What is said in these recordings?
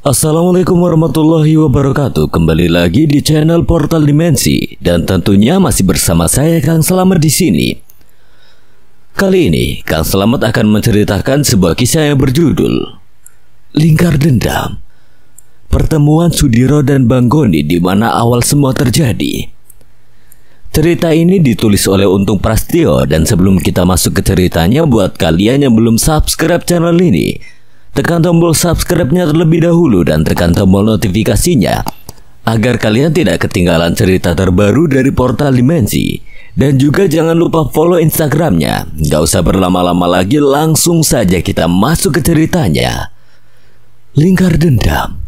Assalamualaikum warahmatullahi wabarakatuh. Kembali lagi di channel Portal Dimensi dan tentunya masih bersama saya Kang Slamet di sini. Kali ini Kang Slamet akan menceritakan sebuah kisah yang berjudul Lingkar Dendam. Pertemuan Sudiro dan Bang Goni di mana awal semua terjadi. Cerita ini ditulis oleh Untung Prastio, dan sebelum kita masuk ke ceritanya, buat kalian yang belum subscribe channel ini, tekan tombol subscribe-nya terlebih dahulu dan tekan tombol notifikasinya agar kalian tidak ketinggalan cerita terbaru dari Portal Dimensi. Dan juga jangan lupa follow Instagramnya. Gak usah berlama-lama lagi, langsung saja kita masuk ke ceritanya. Lingkar Dendam.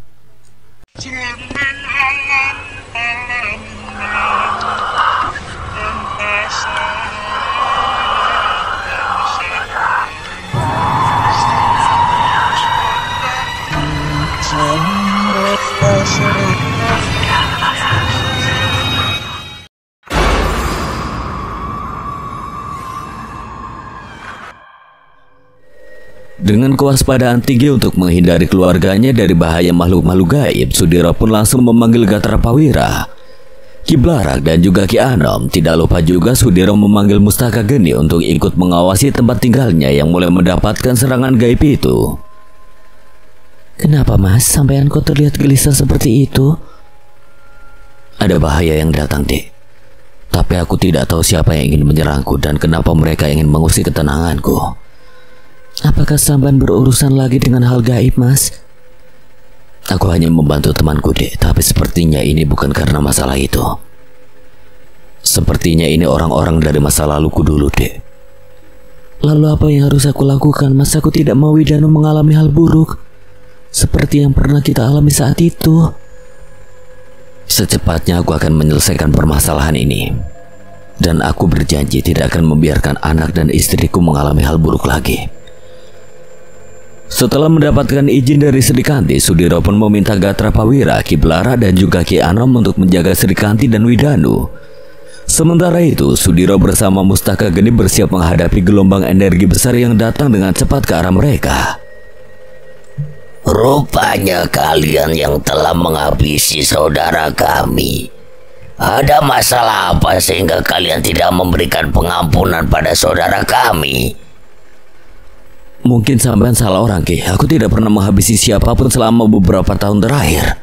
Dengan kewaspadaan tinggi untuk menghindari keluarganya dari bahaya makhluk-makhluk gaib, Sudiro pun langsung memanggil Gatra Prawira, Ki Blarak, dan juga Ki Anom. Tidak lupa juga Sudiro memanggil Mustaka Geni untuk ikut mengawasi tempat tinggalnya yang mulai mendapatkan serangan gaib itu. Kenapa mas, sampean kok terlihat gelisah seperti itu? Ada bahaya yang datang, Dek. Tapi aku tidak tahu siapa yang ingin menyerangku dan kenapa mereka ingin mengusik ketenanganku. Apakah sampean berurusan lagi dengan hal gaib, mas? Aku hanya membantu temanku, Dek, tapi sepertinya ini bukan karena masalah itu. Sepertinya ini orang-orang dari masa laluku dulu, Dek. Lalu apa yang harus aku lakukan, mas? Aku tidak mau Widanu mengalami hal buruk seperti yang pernah kita alami saat itu. Secepatnya aku akan menyelesaikan permasalahan ini. Dan aku berjanji tidak akan membiarkan anak dan istriku mengalami hal buruk lagi. Setelah mendapatkan izin dari Sri Kanti, Sudiro pun meminta Gatra Prawira, Ki Blarak, dan juga Ki Anom untuk menjaga Sri Kanti dan Widanu. Sementara itu, Sudiro bersama Mustaka Geni bersiap menghadapi gelombang energi besar yang datang dengan cepat ke arah mereka. Rupanya kalian yang telah menghabisi saudara kami. Ada masalah apa sehingga kalian tidak memberikan pengampunan pada saudara kami? Mungkin sampean salah orang, Ki. Aku tidak pernah menghabisi siapapun selama beberapa tahun terakhir.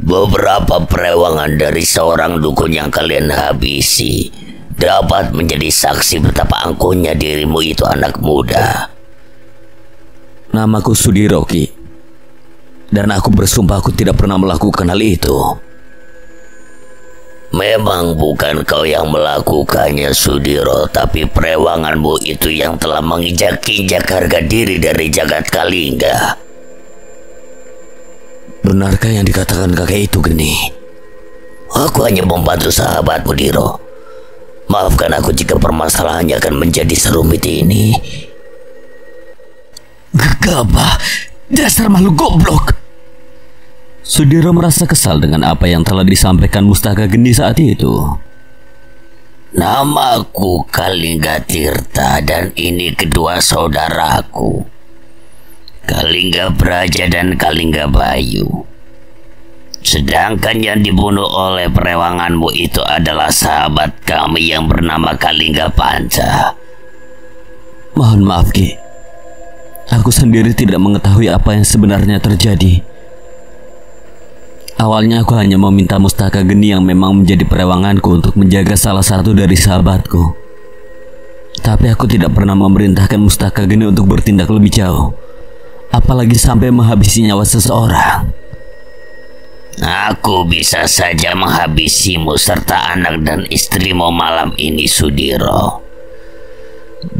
Beberapa perewangan dari seorang dukun yang kalian habisi dapat menjadi saksi betapa angkuhnya dirimu itu, anak muda. Namaku Sudiro, Ki. Dan aku bersumpah aku tidak pernah melakukan hal itu. Memang bukan kau yang melakukannya, Sudiro, tapi perewanganmu itu yang telah menginjak-injak harga diri dari jagat Kalingga. Benarkah yang dikatakan kakek itu, Geni? Aku hanya membantu sahabatmu, Diro. Maafkan aku jika permasalahannya akan menjadi serumit ini. Gegabah, dasar makhluk goblok. Sudiro merasa kesal dengan apa yang telah disampaikan Mustaka Geni saat itu. Namaku Kalingga Tirta dan ini kedua saudaraku, Kalingga Praja dan Kalingga Bayu. Sedangkan yang dibunuh oleh perewanganmu itu adalah sahabat kami yang bernama Kalingga Panca. Mohon maaf, Ki. Aku sendiri tidak mengetahui apa yang sebenarnya terjadi. Awalnya aku hanya meminta Mustaka Geni yang memang menjadi perewanganku untuk menjaga salah satu dari sahabatku. Tapi aku tidak pernah memerintahkan Mustaka Geni untuk bertindak lebih jauh, apalagi sampai menghabisi nyawa seseorang. Aku bisa saja menghabisimu serta anak dan istrimu malam ini, Sudiro.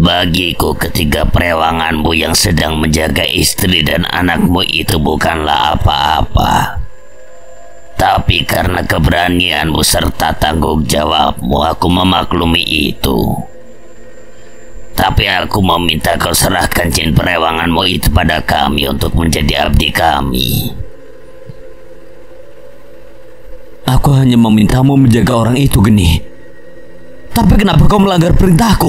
Bagiku ketiga perewanganmu yang sedang menjaga istri dan anakmu itu bukanlah apa-apa. Tapi karena keberanianmu serta tanggung jawabmu, aku memaklumi itu. Tapi aku meminta kau serahkan jin perewanganmu itu pada kami untuk menjadi abdi kami. Aku hanya memintamu menjaga orang itu, Geni. Tapi kenapa kau melanggar perintahku?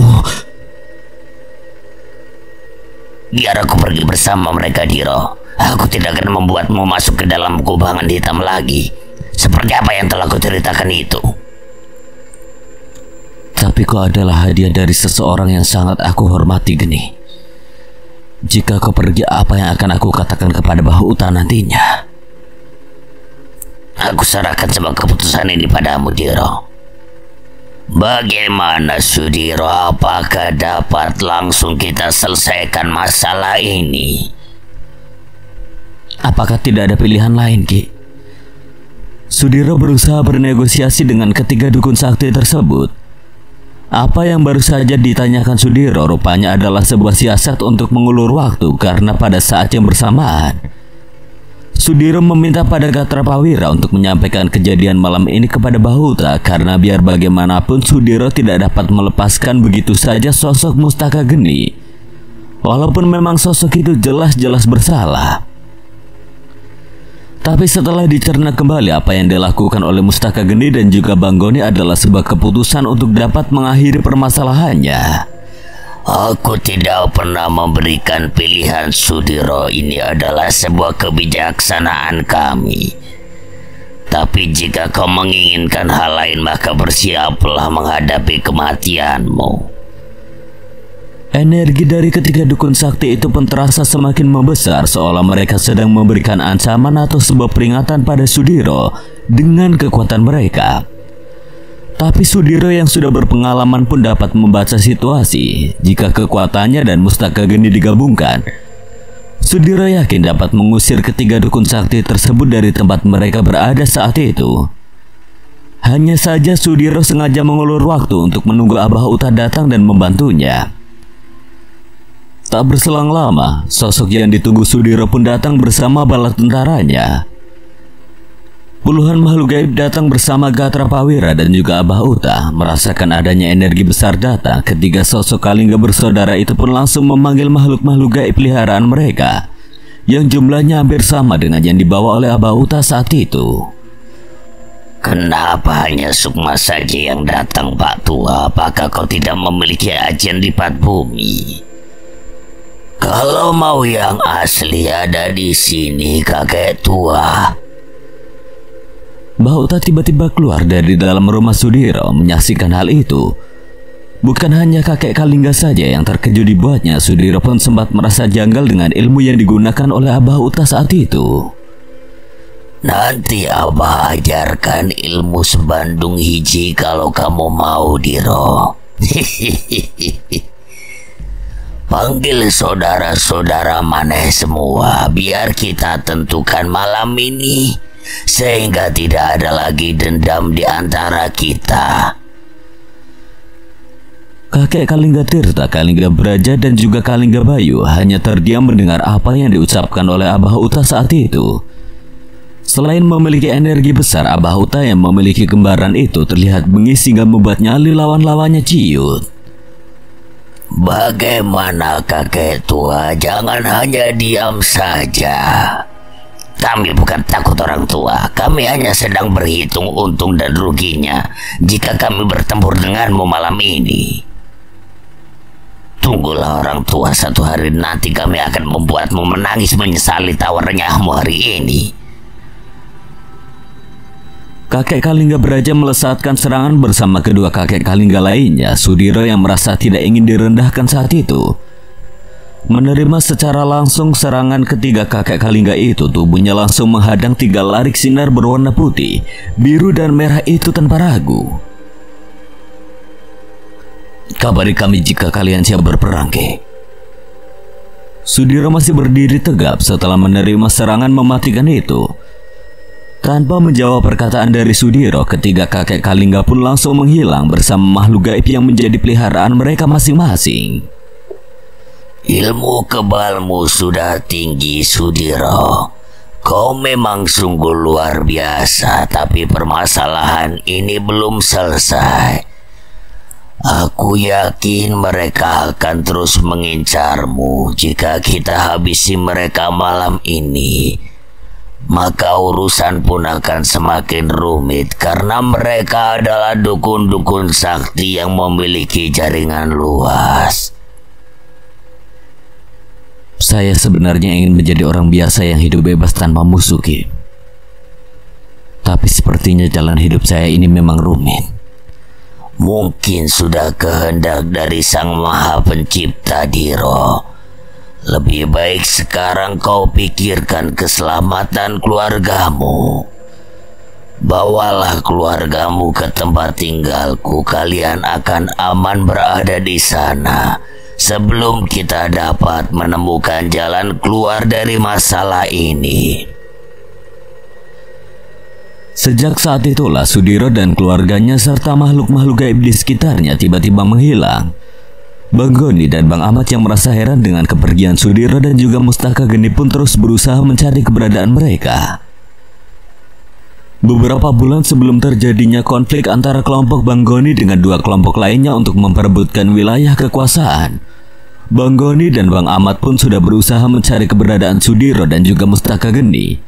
Biar aku pergi bersama mereka, Diro. Aku tidak akan membuatmu masuk ke dalam kubangan hitam lagi, seperti apa yang telah kuceritakan itu. Tapi kau adalah hadiah dari seseorang yang sangat aku hormati, Geni. Jika kau pergi, apa yang akan aku katakan kepada Bahuta nantinya? Aku serahkan semua keputusan ini padamu, Diro. Bagaimana, Sudiro? Apakah dapat langsung kita selesaikan masalah ini? Apakah tidak ada pilihan lain, Ki? Sudiro berusaha bernegosiasi dengan ketiga dukun sakti tersebut. Apa yang baru saja ditanyakan Sudiro rupanya adalah sebuah siasat untuk mengulur waktu, karena pada saat yang bersamaan Sudiro meminta pada Gatra Prawira untuk menyampaikan kejadian malam ini kepada Bahuta, karena biar bagaimanapun Sudiro tidak dapat melepaskan begitu saja sosok Mustaka Geni, walaupun memang sosok itu jelas-jelas bersalah. Tapi setelah dicerna kembali, apa yang dilakukan oleh Mustaka Geni dan juga Bang Goni adalah sebuah keputusan untuk dapat mengakhiri permasalahannya. Aku tidak pernah memberikan pilihan, Sudiro. Ini adalah sebuah kebijaksanaan kami. Tapi jika kau menginginkan hal lain, maka bersiaplah menghadapi kematianmu. Energi dari ketiga dukun sakti itu pun terasa semakin membesar, seolah mereka sedang memberikan ancaman atau sebuah peringatan pada Sudiro dengan kekuatan mereka. Tapi Sudiro yang sudah berpengalaman pun dapat membaca situasi. Jika kekuatannya dan Mustaka Geni digabungkan, Sudiro yakin dapat mengusir ketiga dukun sakti tersebut dari tempat mereka berada saat itu. Hanya saja Sudiro sengaja mengulur waktu untuk menunggu Bahuta datang dan membantunya. Tak berselang lama, sosok yang ditunggu Sudiro pun datang bersama bala tentaranya. Puluhan makhluk gaib datang bersama Gatra Prawira dan juga Bahuta. Merasakan adanya energi besar datang, ketiga sosok Kalingga bersaudara itu pun langsung memanggil makhluk-makhluk gaib peliharaan mereka, yang jumlahnya hampir sama dengan yang dibawa oleh Bahuta saat itu. Kenapa hanya Sukma saja yang datang, Pak Tua? Apakah kau tidak memiliki ajian lipat bumi? Kalau mau yang asli ada di sini, kakek tua. Bahuta tiba-tiba keluar dari dalam rumah Sudiro menyaksikan hal itu. Bukan hanya kakek Kalingga saja yang terkejut dibuatnya, Sudiro pun sempat merasa janggal dengan ilmu yang digunakan oleh Bahuta saat itu. Nanti Abah ajarkan ilmu sebandung hiji kalau kamu mau, Diro. Panggil saudara-saudara maneh semua, biar kita tentukan malam ini, sehingga tidak ada lagi dendam di antara kita. Kakek Kalingga Tirta, Kalingga Braja dan juga Kalingga Bayu hanya terdiam mendengar apa yang diucapkan oleh Bahuta saat itu. Selain memiliki energi besar, Bahuta yang memiliki kembaran itu terlihat bengis hingga membuat nyali lawan-lawannya ciut. Bagaimana kakek tua? Jangan hanya diam saja. Kami bukan takut orang tua. Kami hanya sedang berhitung untung dan ruginya jika kami bertempur denganmu malam ini. Tunggulah orang tua, satu hari nanti kami akan membuatmu menangis menyesali tawarnya hari ini. Kakek Kalingga Braja melesatkan serangan bersama kedua kakek Kalingga lainnya. Sudiro yang merasa tidak ingin direndahkan saat itu menerima secara langsung serangan ketiga kakek Kalingga itu. Tubuhnya langsung menghadang tiga larik sinar berwarna putih, biru dan merah itu tanpa ragu. Kabari kami jika kalian siap berperang, Ki. Sudiro masih berdiri tegap setelah menerima serangan mematikan itu. Tanpa menjawab perkataan dari Sudiro, ketiga kakek Kalingga pun langsung menghilang bersama makhluk gaib yang menjadi peliharaan mereka masing-masing. Ilmu kebalmu sudah tinggi, Sudiro. Kau memang sungguh luar biasa, tapi permasalahan ini belum selesai. Aku yakin mereka akan terus mengincarmu. Jika kita habisi mereka malam ini, maka urusan pun akan semakin rumit, karena mereka adalah dukun-dukun sakti yang memiliki jaringan luas. Saya sebenarnya ingin menjadi orang biasa yang hidup bebas tanpa musuh, Ki. Tapi sepertinya jalan hidup saya ini memang rumit. Mungkin sudah kehendak dari Sang Maha Pencipta, Diro. Lebih baik sekarang kau pikirkan keselamatan keluargamu. Bawalah keluargamu ke tempat tinggalku. Kalian akan aman berada di sana sebelum kita dapat menemukan jalan keluar dari masalah ini. Sejak saat itulah Sudiro dan keluarganya serta makhluk-makhluk gaib di sekitarnya tiba-tiba menghilang. Bang Goni dan Bang Ahmad yang merasa heran dengan kepergian Sudiro dan juga Mustaka Geni pun terus berusaha mencari keberadaan mereka. Beberapa bulan sebelum terjadinya konflik antara kelompok Bang Goni dengan dua kelompok lainnya untuk memperebutkan wilayah kekuasaan, Bang Goni dan Bang Ahmad pun sudah berusaha mencari keberadaan Sudiro dan juga Mustaka Geni.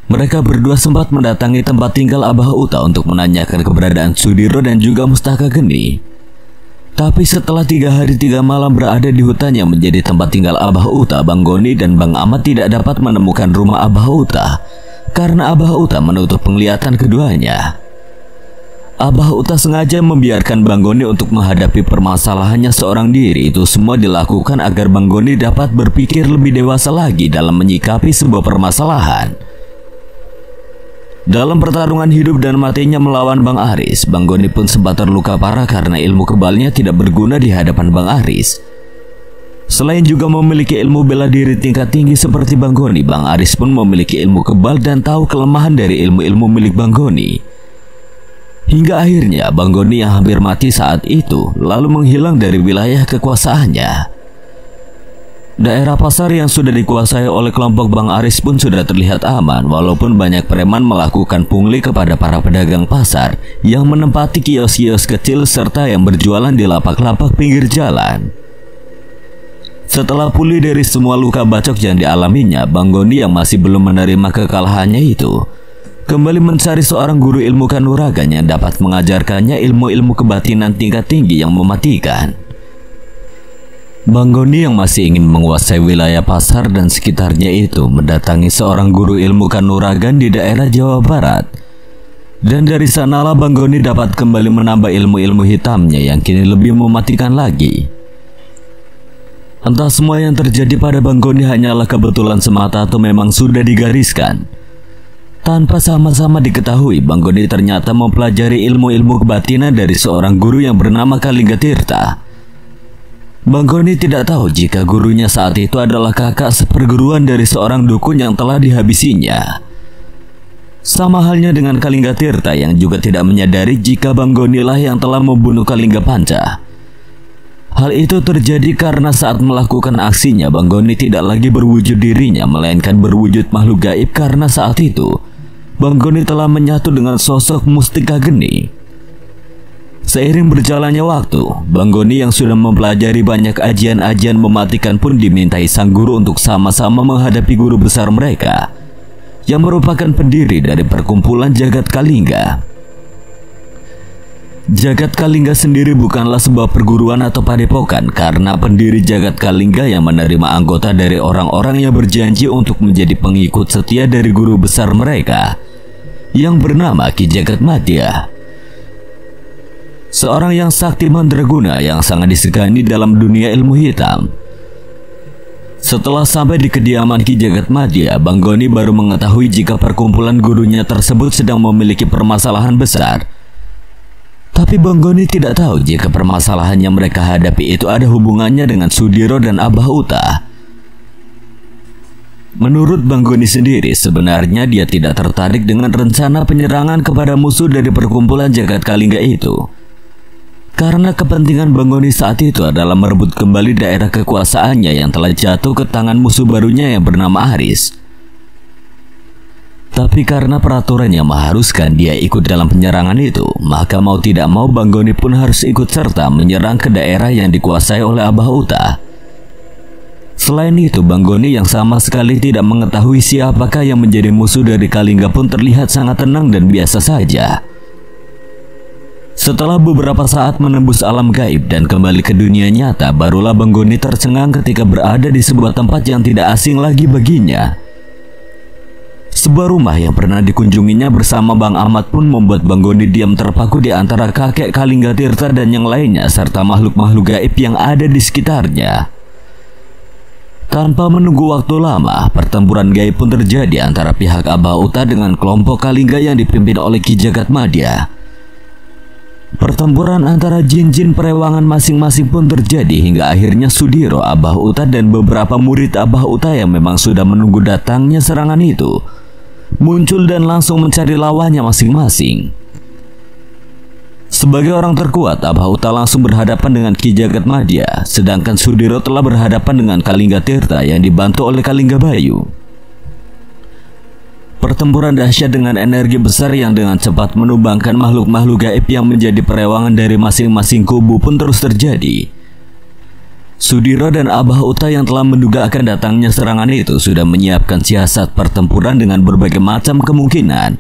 Mereka berdua sempat mendatangi tempat tinggal Abah Uta untuk menanyakan keberadaan Sudiro dan juga Mustaka Geni. Tapi setelah 3 hari 3 malam berada di hutan yang menjadi tempat tinggal Abah Uta, Bang Goni dan Bang Ahmad tidak dapat menemukan rumah Abah Uta karena Abah Uta menutup penglihatan keduanya. Abah Uta sengaja membiarkan Bang Goni untuk menghadapi permasalahannya seorang diri. Itu semua dilakukan agar Bang Goni dapat berpikir lebih dewasa lagi dalam menyikapi sebuah permasalahan. Dalam pertarungan hidup dan matinya melawan Bang Aris, Bang Goni pun sempat terluka parah karena ilmu kebalnya tidak berguna di hadapan Bang Aris. Selain juga memiliki ilmu bela diri tingkat tinggi seperti Bang Goni, Bang Aris pun memiliki ilmu kebal dan tahu kelemahan dari ilmu-ilmu milik Bang Goni. Hingga akhirnya Bang Goni yang hampir mati saat itu lalu menghilang dari wilayah kekuasaannya. Daerah pasar yang sudah dikuasai oleh kelompok Bang Aris pun sudah terlihat aman, walaupun banyak preman melakukan pungli kepada para pedagang pasar yang menempati kios-kios kecil serta yang berjualan di lapak-lapak pinggir jalan. Setelah pulih dari semua luka bacok yang dialaminya, Bang Goni yang masih belum menerima kekalahannya itu kembali mencari seorang guru ilmu kanuragan yang dapat mengajarkannya ilmu-ilmu kebatinan tingkat tinggi yang mematikan. Bang Goni yang masih ingin menguasai wilayah pasar dan sekitarnya itu mendatangi seorang guru ilmu kanuragan di daerah Jawa Barat. Dan dari sanalah Bang Goni dapat kembali menambah ilmu-ilmu hitamnya yang kini lebih mematikan lagi. Entah semua yang terjadi pada Bang Goni hanyalah kebetulan semata atau memang sudah digariskan. Tanpa sama-sama diketahui, Bang Goni ternyata mempelajari ilmu-ilmu kebatinan dari seorang guru yang bernama Kalingga Tirta. Bang Goni tidak tahu jika gurunya saat itu adalah kakak seperguruan dari seorang dukun yang telah dihabisinya. Sama halnya dengan Kalingga Tirta yang juga tidak menyadari jika Bang Goni lah yang telah membunuh Kalingga Panca. Hal itu terjadi karena saat melakukan aksinya, Bang Goni tidak lagi berwujud dirinya, melainkan berwujud makhluk gaib karena saat itu Bang Goni telah menyatu dengan sosok Mustika Geni. Seiring berjalannya waktu, Bang Goni yang sudah mempelajari banyak ajian-ajian mematikan pun dimintai sang guru untuk sama-sama menghadapi guru besar mereka, yang merupakan pendiri dari perkumpulan Jagat Kalingga. Jagat Kalingga sendiri bukanlah sebuah perguruan atau padepokan karena pendiri Jagat Kalingga yang menerima anggota dari orang-orang yang berjanji untuk menjadi pengikut setia dari guru besar mereka yang bernama Ki Jagat Madya. Seorang yang sakti mandraguna yang sangat disegani dalam dunia ilmu hitam. Setelah sampai di kediaman Ki Jagat Madya, Bang Goni baru mengetahui jika perkumpulan gurunya tersebut sedang memiliki permasalahan besar. Tapi Bang Goni tidak tahu jika permasalahan yang mereka hadapi itu ada hubungannya dengan Sudiro dan Abah Uta. Menurut Bang Goni sendiri, sebenarnya dia tidak tertarik dengan rencana penyerangan kepada musuh dari perkumpulan Jagat Kalingga itu. Karena kepentingan Bang Goni saat itu adalah merebut kembali daerah kekuasaannya yang telah jatuh ke tangan musuh barunya yang bernama Aris. Tapi karena peraturan yang mengharuskan dia ikut dalam penyerangan itu, maka mau tidak mau Bang Goni pun harus ikut serta menyerang ke daerah yang dikuasai oleh Abah Uta. Selain itu, Bang Goni yang sama sekali tidak mengetahui siapakah yang menjadi musuh dari Kalingga pun terlihat sangat tenang dan biasa saja. Setelah beberapa saat menembus alam gaib dan kembali ke dunia nyata, barulah Bang Goni tercengang ketika berada di sebuah tempat yang tidak asing lagi baginya. Sebuah rumah yang pernah dikunjunginya bersama Bang Ahmad pun membuat Bang Goni diam terpaku di antara kakek Kalinggatirta dan yang lainnya serta makhluk-makhluk gaib yang ada di sekitarnya. Tanpa menunggu waktu lama, pertempuran gaib pun terjadi antara pihak Abah Uta dengan kelompok Kalingga yang dipimpin oleh Ki Jagatmadya. Pertempuran antara jin-jin perewangan masing-masing pun terjadi hingga akhirnya Sudiro, Abah Uta dan beberapa murid Abah Uta yang memang sudah menunggu datangnya serangan itu muncul dan langsung mencari lawannya masing-masing. Sebagai orang terkuat, Abah Uta langsung berhadapan dengan Ki Jagatmadya, sedangkan Sudiro telah berhadapan dengan Kalinggatirta yang dibantu oleh Kalinggabayu. Pertempuran dahsyat dengan energi besar yang dengan cepat menumbangkan makhluk-makhluk gaib yang menjadi perewangan dari masing-masing kubu pun terus terjadi. Sudiro dan Abah Uta yang telah menduga akan datangnya serangan itu sudah menyiapkan siasat pertempuran dengan berbagai macam kemungkinan.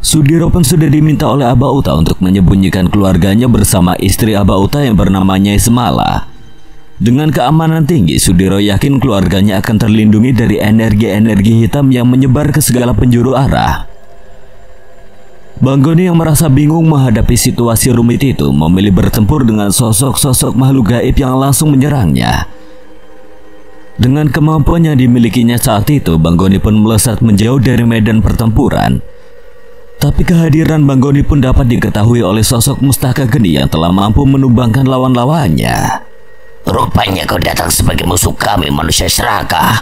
Sudiro pun sudah diminta oleh Abah Uta untuk menyembunyikan keluarganya bersama istri Abah Uta yang bernama Nyai Semala. Dengan keamanan tinggi, Sudiro yakin keluarganya akan terlindungi dari energi-energi hitam yang menyebar ke segala penjuru arah. Bang Goni yang merasa bingung menghadapi situasi rumit itu memilih bertempur dengan sosok-sosok makhluk gaib yang langsung menyerangnya. Dengan kemampuan yang dimilikinya saat itu, Bang Goni pun melesat menjauh dari medan pertempuran. Tapi kehadiran Bang Goni pun dapat diketahui oleh sosok Mustaka Geni yang telah mampu menumbangkan lawan-lawannya. Rupanya kau datang sebagai musuh kami, manusia serakah.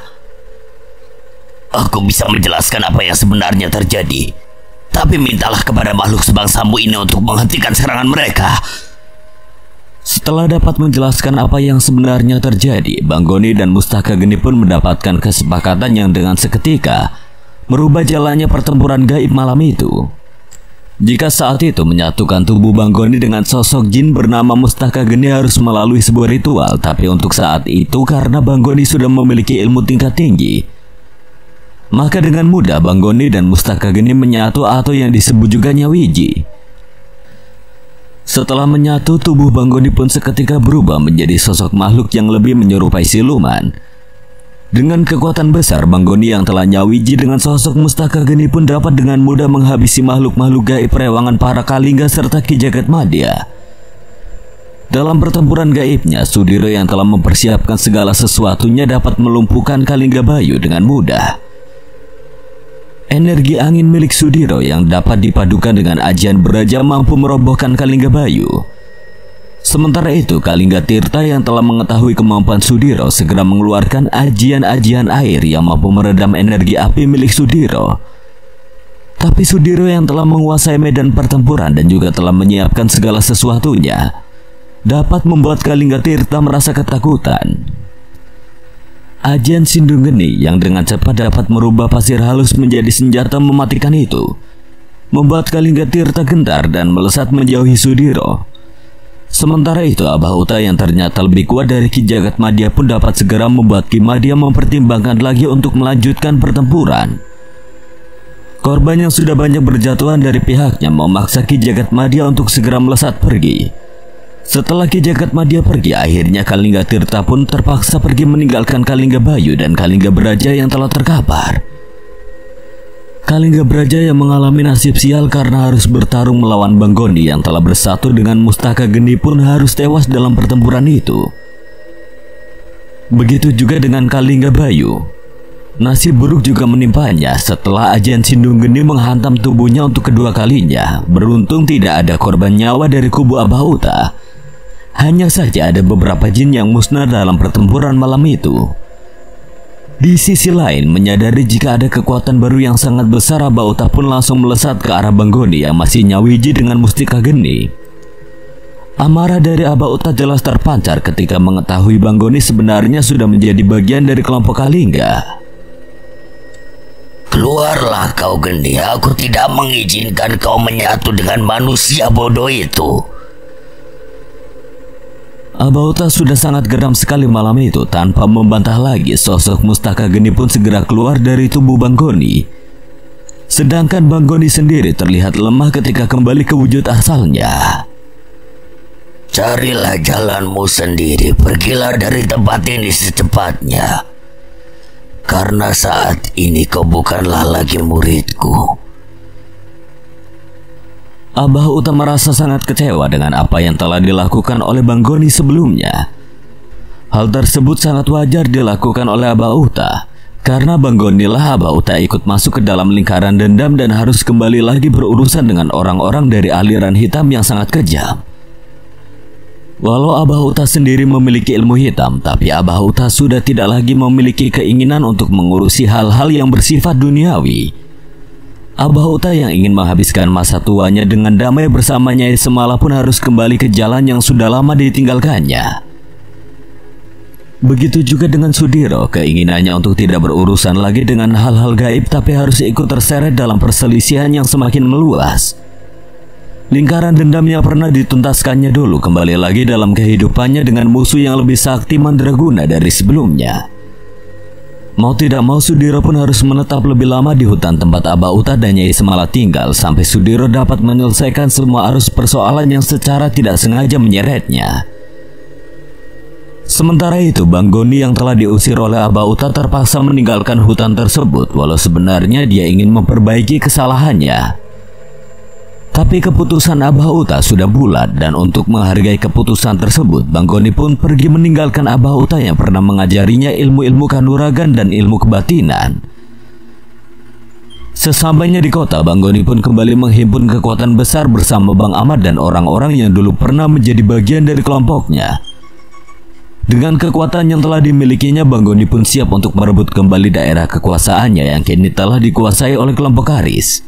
Aku bisa menjelaskan apa yang sebenarnya terjadi, tapi mintalah kepada makhluk sebangsamu ini untuk menghentikan serangan mereka. Setelah dapat menjelaskan apa yang sebenarnya terjadi, Bang Goni dan Mustaka Geni pun mendapatkan kesepakatan yang dengan seketika merubah jalannya pertempuran gaib malam itu. Jika saat itu menyatukan tubuh Bang Goni dengan sosok jin bernama Mustaka Geni harus melalui sebuah ritual, tapi untuk saat itu karena Bang Goni sudah memiliki ilmu tingkat tinggi, maka dengan mudah Bang Goni dan Mustaka Geni menyatu atau yang disebut juga Nyawiji. Setelah menyatu, tubuh Bang Goni pun seketika berubah menjadi sosok makhluk yang lebih menyerupai siluman. Dengan kekuatan besar, Bang Goni yang telah nyawiji dengan sosok Mustaka Geni pun dapat dengan mudah menghabisi makhluk-makhluk gaib perewangan para Kalingga serta Ki Jagatmadya. Dalam pertempuran gaibnya, Sudiro yang telah mempersiapkan segala sesuatunya dapat melumpuhkan Kalinggabayu dengan mudah. Energi angin milik Sudiro yang dapat dipadukan dengan ajian beraja mampu merobohkan Kalinggabayu. Sementara itu, Kalinggatirta yang telah mengetahui kemampuan Sudiro segera mengeluarkan ajian-ajian air yang mampu meredam energi api milik Sudiro. Tapi Sudiro yang telah menguasai medan pertempuran dan juga telah menyiapkan segala sesuatunya dapat membuat Kalinggatirta merasa ketakutan. Ajian Sindung Geni yang dengan cepat dapat merubah pasir halus menjadi senjata mematikan itu membuat Kalinggatirta gentar dan melesat menjauhi Sudiro. Sementara itu, Abah Uta yang ternyata lebih kuat dari Ki Jagatmadya pun dapat segera membuat Ki Madya mempertimbangkan lagi untuk melanjutkan pertempuran. Korban yang sudah banyak berjatuhan dari pihaknya memaksa Ki Jagatmadya untuk segera melesat pergi. Setelah Ki Jagatmadya pergi, akhirnya Kalinggatirta pun terpaksa pergi meninggalkan Kalinggabayu dan Kalinggabraja yang telah terkapar. Kalinggabraja yang mengalami nasib sial karena harus bertarung melawan Bang Goni yang telah bersatu dengan Mustaka Geni pun harus tewas dalam pertempuran itu. Begitu juga dengan Kalinggabayu. Nasib buruk juga menimpanya setelah ajian Sindung Geni menghantam tubuhnya untuk kedua kalinya. Beruntung tidak ada korban nyawa dari kubu Abah Uta. Hanya saja ada beberapa jin yang musnah dalam pertempuran malam itu. Di sisi lain, menyadari jika ada kekuatan baru yang sangat besar, Abah Uta pun langsung melesat ke arah Bang Goni yang masih nyawiji dengan Mustika Geni. Amarah dari Abah Uta jelas terpancar ketika mengetahui Bang Goni sebenarnya sudah menjadi bagian dari kelompok Kalingga. Keluarlah kau Geni, aku tidak mengizinkan kau menyatu dengan manusia bodoh itu. Abah Uta sudah sangat geram sekali malam itu. Tanpa membantah lagi, sosok Mustaka Geni pun segera keluar dari tubuh Bang Goni. Sedangkan Bang Goni sendiri terlihat lemah ketika kembali ke wujud asalnya. Carilah jalanmu sendiri, pergilah dari tempat ini secepatnya. Karena saat ini kau bukanlah lagi muridku. Abah Uta merasa sangat kecewa dengan apa yang telah dilakukan oleh Bang Goni sebelumnya. Hal tersebut sangat wajar dilakukan oleh Abah Uta, karena Bang Goni lah Abah Uta ikut masuk ke dalam lingkaran dendam dan harus kembali lagi berurusan dengan orang-orang dari aliran hitam yang sangat kejam. Walau Abah Uta sendiri memiliki ilmu hitam, tapi Abah Uta sudah tidak lagi memiliki keinginan untuk mengurusi hal-hal yang bersifat duniawi. Abah Uta yang ingin menghabiskan masa tuanya dengan damai bersama Nyai Semala pun harus kembali ke jalan yang sudah lama ditinggalkannya. Begitu juga dengan Sudiro, keinginannya untuk tidak berurusan lagi dengan hal-hal gaib tapi harus ikut terseret dalam perselisihan yang semakin meluas. Lingkaran dendam yang pernah dituntaskannya dulu kembali lagi dalam kehidupannya dengan musuh yang lebih sakti mandraguna dari sebelumnya. Mau tidak mau Sudiro pun harus menetap lebih lama di hutan tempat Abah Uta dan Nyai Semala tinggal sampai Sudiro dapat menyelesaikan semua arus persoalan yang secara tidak sengaja menyeretnya. Sementara itu Bang Goni yang telah diusir oleh Abah Uta terpaksa meninggalkan hutan tersebut walau sebenarnya dia ingin memperbaiki kesalahannya. Tapi keputusan Abah Uta sudah bulat dan untuk menghargai keputusan tersebut, Bang Goni pun pergi meninggalkan Abah Uta yang pernah mengajarinya ilmu-ilmu kanuragan dan ilmu kebatinan. Sesampainya di kota, Bang Goni pun kembali menghimpun kekuatan besar bersama Bang Ahmad dan orang-orang yang dulu pernah menjadi bagian dari kelompoknya. Dengan kekuatan yang telah dimilikinya, Bang Goni pun siap untuk merebut kembali daerah kekuasaannya yang kini telah dikuasai oleh kelompok Aris.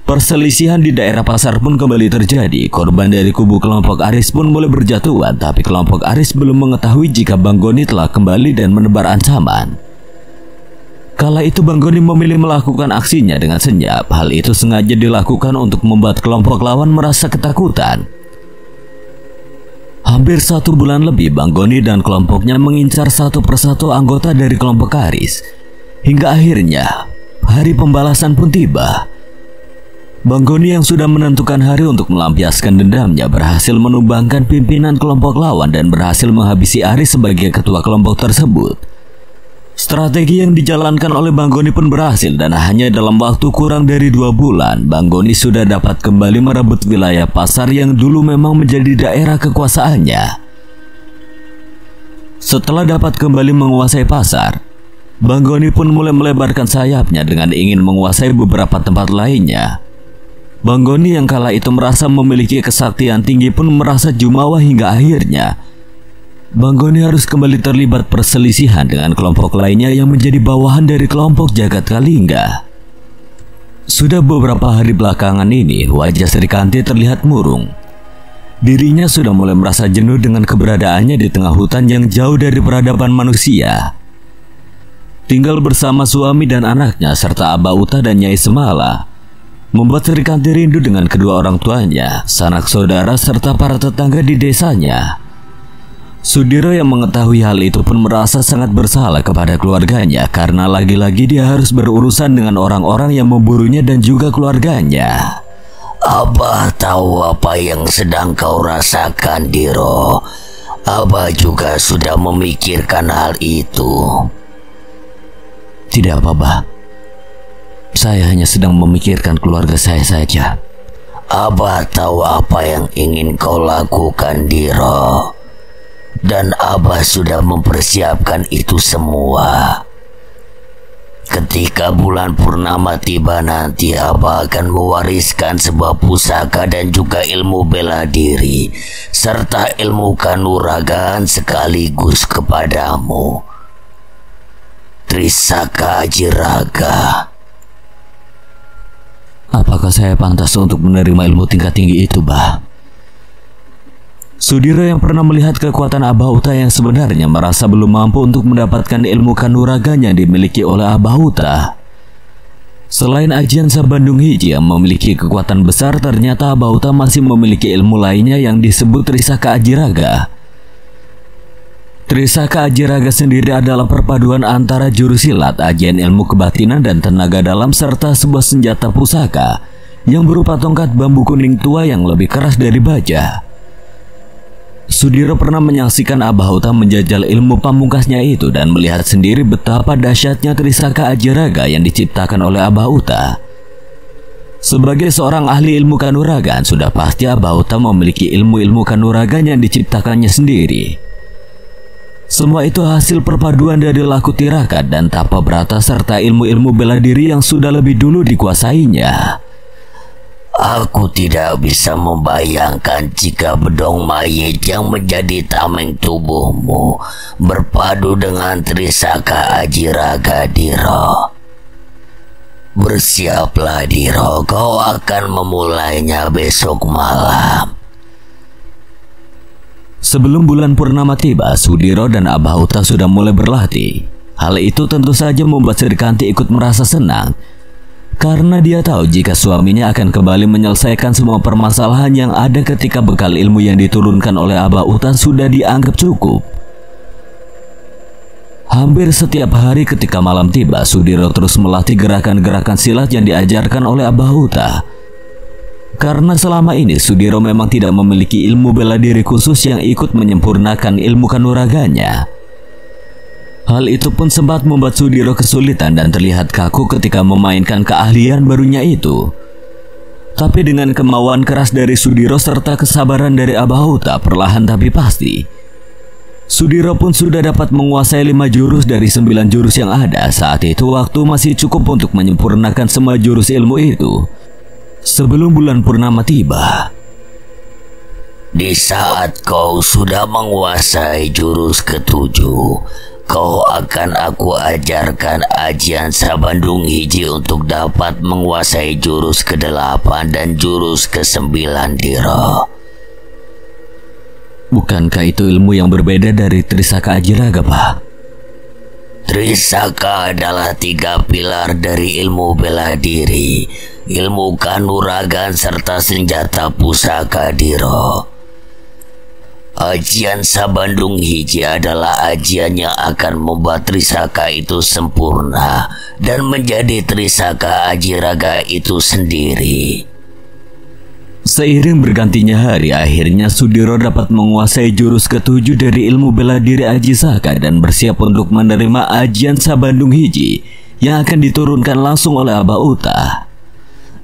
Perselisihan di daerah pasar pun kembali terjadi. Korban dari kubu kelompok Aris pun mulai berjatuhan, tapi kelompok Aris belum mengetahui jika Bang Goni telah kembali dan menebar ancaman. Kala itu Bang Goni memilih melakukan aksinya dengan senyap. Hal itu sengaja dilakukan untuk membuat kelompok lawan merasa ketakutan. Hampir 1 bulan lebih Bang Goni dan kelompoknya mengincar satu persatu anggota dari kelompok Aris. Hingga akhirnya hari pembalasan pun tiba. Bang Goni yang sudah menentukan hari untuk melampiaskan dendamnya berhasil menumbangkan pimpinan kelompok lawan dan berhasil menghabisi Aris sebagai ketua kelompok tersebut. Strategi yang dijalankan oleh Bang Goni pun berhasil dan hanya dalam waktu kurang dari 2 bulan Bang Goni sudah dapat kembali merebut wilayah pasar yang dulu memang menjadi daerah kekuasaannya. Setelah dapat kembali menguasai pasar, Bang Goni pun mulai melebarkan sayapnya dengan ingin menguasai beberapa tempat lainnya. Bang Goni yang kala itu merasa memiliki kesaktian tinggi pun merasa jumawa hingga akhirnya Bang Goni harus kembali terlibat perselisihan dengan kelompok lainnya yang menjadi bawahan dari kelompok Jagat Kalingga. Sudah beberapa hari belakangan ini wajah Sri Kanti terlihat murung. Dirinya sudah mulai merasa jenuh dengan keberadaannya di tengah hutan yang jauh dari peradaban manusia. Tinggal bersama suami dan anaknya serta Abah Uta dan Nyai Semala membuat Sri Kanti rindu dengan kedua orang tuanya, sanak saudara serta para tetangga di desanya. Sudiro yang mengetahui hal itu pun merasa sangat bersalah kepada keluarganya karena lagi-lagi dia harus berurusan dengan orang-orang yang memburunya dan juga keluarganya. Abah tahu apa yang sedang kau rasakan, Diro. Abah juga sudah memikirkan hal itu. Tidak apa, Bah. Saya hanya sedang memikirkan keluarga saya saja. Abah tahu apa yang ingin kau lakukan, Diro. Dan Abah sudah mempersiapkan itu semua. Ketika bulan purnama tiba nanti, Abah akan mewariskan sebuah pusaka dan juga ilmu bela diri serta ilmu kanuragan sekaligus kepadamu. Trisaka Ajiraga. Apakah saya pantas untuk menerima ilmu tingkat tinggi itu, Bah? Sudiro yang pernah melihat kekuatan Abah Uta yang sebenarnya merasa belum mampu untuk mendapatkan ilmu kanuragan yang dimiliki oleh Abah Uta. Selain Ajian Sabandung Hiji yang memiliki kekuatan besar, ternyata Abah Uta masih memiliki ilmu lainnya yang disebut Trisaka Ajiraga. Trisaka Ajiraga sendiri adalah perpaduan antara jurus silat, ajian ilmu kebatinan dan tenaga dalam serta sebuah senjata pusaka yang berupa tongkat bambu kuning tua yang lebih keras dari baja. Sudiro pernah menyaksikan Abahauta menjajal ilmu pamungkasnya itu dan melihat sendiri betapa dahsyatnya Trisaka Ajiraga yang diciptakan oleh Abahauta. Sebagai seorang ahli ilmu kanuragan, sudah pasti Abahauta memiliki ilmu-ilmu kanuragan yang diciptakannya sendiri. Semua itu hasil perpaduan dari laku tirakat dan tapa berata serta ilmu-ilmu bela diri yang sudah lebih dulu dikuasainya. Aku tidak bisa membayangkan jika bedong mayit yang menjadi tameng tubuhmu berpadu dengan Trisaka Ajiraga, Diro. Bersiaplah, Diro, kau akan memulainya besok malam. Sebelum bulan purnama tiba, Sudiro dan Abahauta sudah mulai berlatih. Hal itu tentu saja membuat Srikanti ikut merasa senang, karena dia tahu jika suaminya akan kembali menyelesaikan semua permasalahan yang ada ketika bekal ilmu yang diturunkan oleh Abahauta sudah dianggap cukup. Hampir setiap hari ketika malam tiba, Sudiro terus melatih gerakan-gerakan silat yang diajarkan oleh Abahauta. Karena selama ini Sudiro memang tidak memiliki ilmu bela diri khusus yang ikut menyempurnakan ilmu kanuraganya. Hal itu pun sempat membuat Sudiro kesulitan dan terlihat kaku ketika memainkan keahlian barunya itu. Tapi dengan kemauan keras dari Sudiro serta kesabaran dari Abahauta, perlahan tapi pasti Sudiro pun sudah dapat menguasai 5 jurus dari 9 jurus yang ada. Saat itu waktu masih cukup untuk menyempurnakan semua jurus ilmu itu sebelum bulan purnama tiba. Di saat kau sudah menguasai jurus ke-7, kau akan aku ajarkan ajian Sabandung Hiji untuk dapat menguasai jurus ke-8 dan jurus ke-9, Diro. Bukankah itu ilmu yang berbeda dari Trisaka Ajiraga, Pak? Trisaka adalah 3 pilar dari ilmu bela diri, ilmu kanuragan serta senjata pusaka, Diro. Ajian Sabandung Hiji adalah ajian yang akan membuat Trisaka itu sempurna dan menjadi Trisaka Ajiraga itu sendiri. Seiring bergantinya hari, akhirnya Sudiro dapat menguasai jurus ke-7 dari ilmu bela diri Ajisaka dan bersiap untuk menerima ajian Sabandung Hiji yang akan diturunkan langsung oleh Abahauta.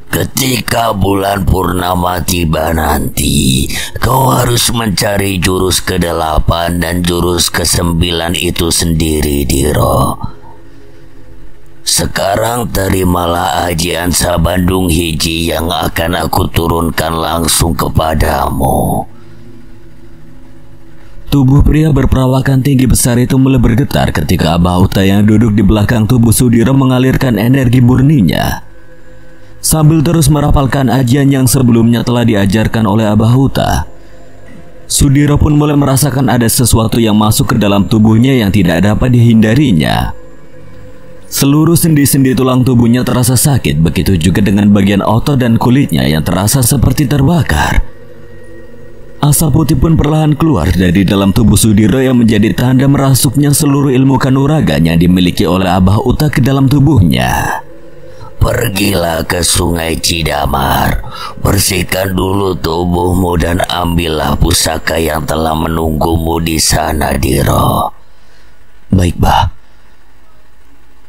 Ketika bulan purnama tiba nanti, kau harus mencari jurus ke-8 dan jurus ke-9 itu sendiri, Diro. Sekarang terimalah ajian Sabandung Hiji yang akan aku turunkan langsung kepadamu. Tubuh pria berperawakan tinggi besar itu mulai bergetar ketika Abahauta yang duduk di belakang tubuh Sudiro mengalirkan energi murninya sambil terus merapalkan ajian yang sebelumnya telah diajarkan oleh Abahauta. Sudiro pun mulai merasakan ada sesuatu yang masuk ke dalam tubuhnya yang tidak dapat dihindarinya. Seluruh sendi-sendi tulang tubuhnya terasa sakit, begitu juga dengan bagian otot dan kulitnya yang terasa seperti terbakar. Asap putih pun perlahan keluar dari dalam tubuh Sudiro yang menjadi tanda merasuknya seluruh ilmu kanuragan yang dimiliki oleh Abahauta ke dalam tubuhnya. Pergilah ke Sungai Cidamar, bersihkan dulu tubuhmu dan ambillah pusaka yang telah menunggumu di sana, Diro. Baik, Bah.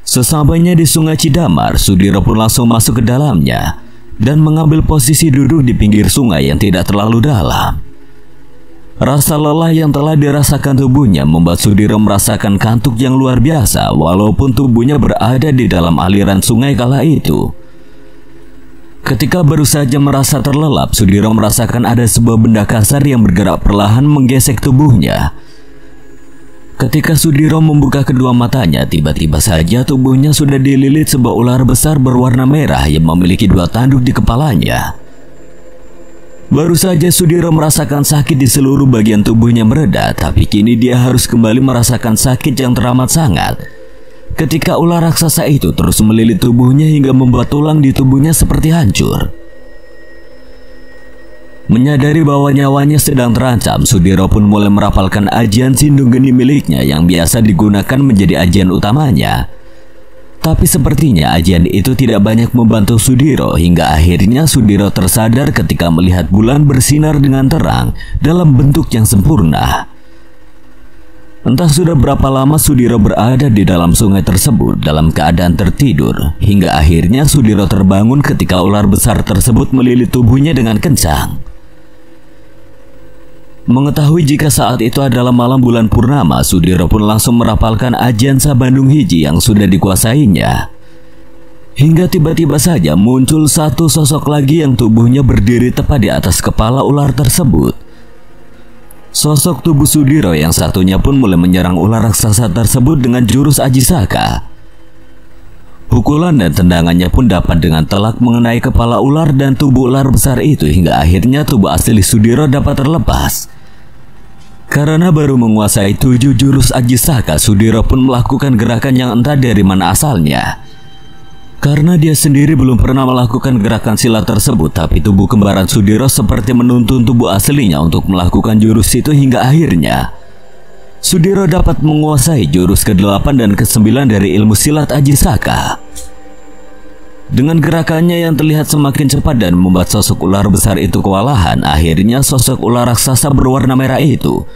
Sesampainya di Sungai Cidamar, Sudiro pun langsung masuk ke dalamnya dan mengambil posisi duduk di pinggir sungai yang tidak terlalu dalam. Rasa lelah yang telah dirasakan tubuhnya membuat Sudiro merasakan kantuk yang luar biasa walaupun tubuhnya berada di dalam aliran sungai kala itu. Ketika baru saja merasa terlelap, Sudiro merasakan ada sebuah benda kasar yang bergerak perlahan menggesek tubuhnya. Ketika Sudiro membuka kedua matanya, tiba-tiba saja tubuhnya sudah dililit sebuah ular besar berwarna merah yang memiliki 2 tanduk di kepalanya. Baru saja Sudiro merasakan sakit di seluruh bagian tubuhnya mereda, tapi kini dia harus kembali merasakan sakit yang teramat sangat ketika ular raksasa itu terus melilit tubuhnya hingga membuat tulang di tubuhnya seperti hancur. Menyadari bahwa nyawanya sedang terancam, Sudiro pun mulai merapalkan ajian Sindung Geni miliknya yang biasa digunakan menjadi ajian utamanya. Tapi sepertinya ajian itu tidak banyak membantu Sudiro hingga akhirnya Sudiro tersadar ketika melihat bulan bersinar dengan terang dalam bentuk yang sempurna. Entah sudah berapa lama Sudiro berada di dalam sungai tersebut dalam keadaan tertidur, hingga akhirnya Sudiro terbangun ketika ular besar tersebut melilit tubuhnya dengan kencang. Mengetahui jika saat itu adalah malam bulan purnama, Sudiro pun langsung merapalkan ajian Sabandung Hiji yang sudah dikuasainya. Hingga tiba-tiba saja muncul satu sosok lagi yang tubuhnya berdiri tepat di atas kepala ular tersebut. Sosok tubuh Sudiro yang satunya pun mulai menyerang ular raksasa tersebut dengan jurus Ajisaka. Pukulan dan tendangannya pun dapat dengan telak mengenai kepala ular dan tubuh ular besar itu hingga akhirnya tubuh asli Sudiro dapat terlepas. Karena baru menguasai 7 jurus Ajisaka, Sudiro pun melakukan gerakan yang entah dari mana asalnya. Karena dia sendiri belum pernah melakukan gerakan silat tersebut, tapi tubuh kembaran Sudiro seperti menuntun tubuh aslinya untuk melakukan jurus itu hingga akhirnya Sudiro dapat menguasai jurus ke-8 dan ke-9 dari ilmu silat Ajisaka. Dengan gerakannya yang terlihat semakin cepat dan membuat sosok ular besar itu kewalahan, akhirnya sosok ular raksasa berwarna merah itu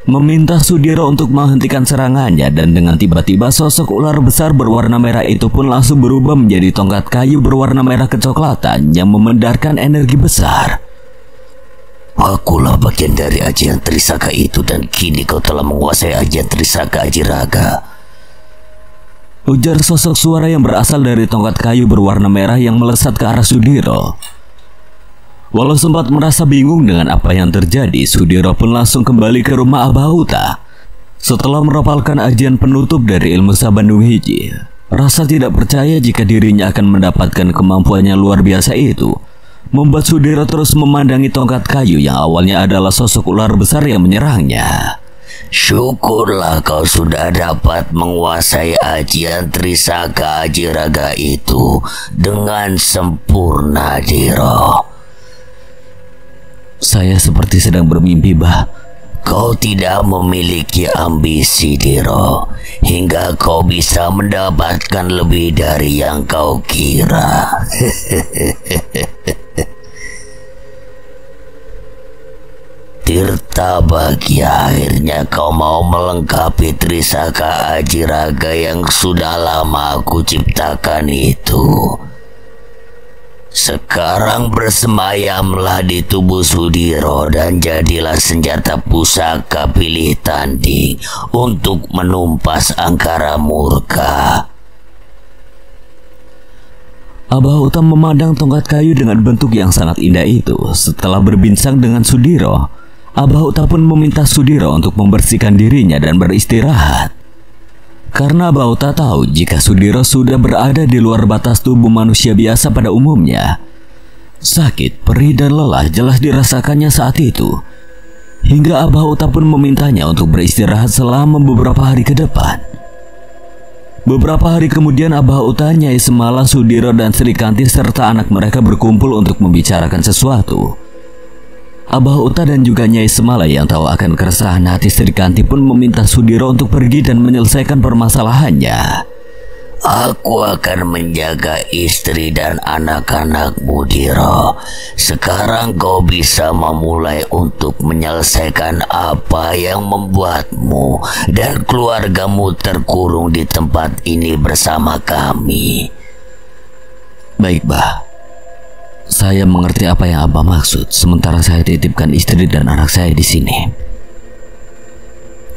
meminta Sudiro untuk menghentikan serangannya, dan dengan tiba-tiba sosok ular besar berwarna merah itu pun langsung berubah menjadi tongkat kayu berwarna merah kecoklatan yang memandarkan energi besar. Akulah bagian dari ajian Trisaka itu dan kini kau telah menguasai ajian Trisaka Ajiraga, ujar sosok suara yang berasal dari tongkat kayu berwarna merah yang melesat ke arah Sudiro. Walau sempat merasa bingung dengan apa yang terjadi, Sudiro pun langsung kembali ke rumah Abah Uta. Setelah merapalkan ajian penutup dari ilmu Sabandung Hiji, rasa tidak percaya jika dirinya akan mendapatkan kemampuan yang luar biasa itu membuat Sudiro terus memandangi tongkat kayu yang awalnya adalah sosok ular besar yang menyerangnya. Syukurlah kau sudah dapat menguasai ajian Trisaka Ajiraga itu dengan sempurna, Diro. Saya seperti sedang bermimpi, Bah. Kau tidak memiliki ambisi, Diro, hingga kau bisa mendapatkan lebih dari yang kau kira. Tirta Bagi, akhirnya kau mau melengkapi Trisaka Ajiraga yang sudah lama aku ciptakan itu. Sekarang bersemayamlah di tubuh Sudiro dan jadilah senjata pusaka pilih tanding untuk menumpas angkara murka. Abah Uta memandang tongkat kayu dengan bentuk yang sangat indah itu. Setelah berbincang dengan Sudiro, Abah Uta pun meminta Sudiro untuk membersihkan dirinya dan beristirahat. Karena Abah Uta tahu jika Sudiro sudah berada di luar batas tubuh manusia biasa pada umumnya. Sakit, perih dan lelah jelas dirasakannya saat itu. Hingga Abah Uta pun memintanya untuk beristirahat selama beberapa hari ke depan. Beberapa hari kemudian Abah Uta, Nyai Semala, Sudiro dan Sri Kanti serta anak mereka berkumpul untuk membicarakan sesuatu. Abah Uta dan juga Nyai Semala yang tahu akan keresahan hati Sri Kanti pun meminta Sudiro untuk pergi dan menyelesaikan permasalahannya. Aku akan menjaga istri dan anak-anakmu, Diro. Sekarang kau bisa memulai untuk menyelesaikan apa yang membuatmu dan keluargamu terkurung di tempat ini bersama kami. Baik, Bah. Saya mengerti apa yang Abah maksud, sementara saya titipkan istri dan anak saya di sini.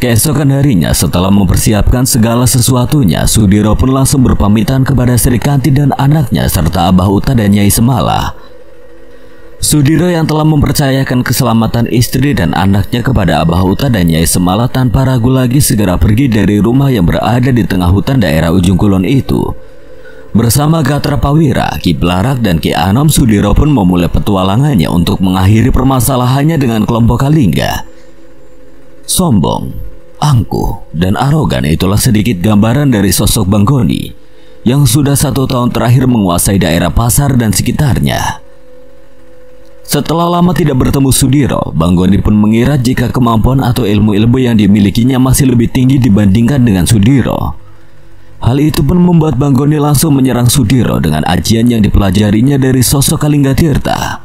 Keesokan harinya, setelah mempersiapkan segala sesuatunya, Sudiro pun langsung berpamitan kepada Sri Kanti dan anaknya serta Abah Uta dan Nyai Semala. Sudiro yang telah mempercayakan keselamatan istri dan anaknya kepada Abah Uta dan Nyai Semala tanpa ragu lagi segera pergi dari rumah yang berada di tengah hutan daerah ujung kulon itu. Bersama Gatra Pawira, Ki Blarak dan Ki Anom, Sudiro pun memulai petualangannya untuk mengakhiri permasalahannya dengan kelompok Kalingga. Sombong, angkuh, dan arogan itulah sedikit gambaran dari sosok Bang Goni yang sudah 1 tahun terakhir menguasai daerah pasar dan sekitarnya. Setelah lama tidak bertemu Sudiro, Banggoni pun mengira jika kemampuan atau ilmu-ilmu yang dimilikinya masih lebih tinggi dibandingkan dengan Sudiro. Hal itu pun membuat Banggoni langsung menyerang Sudiro dengan ajian yang dipelajarinya dari sosok Kalinggatirta.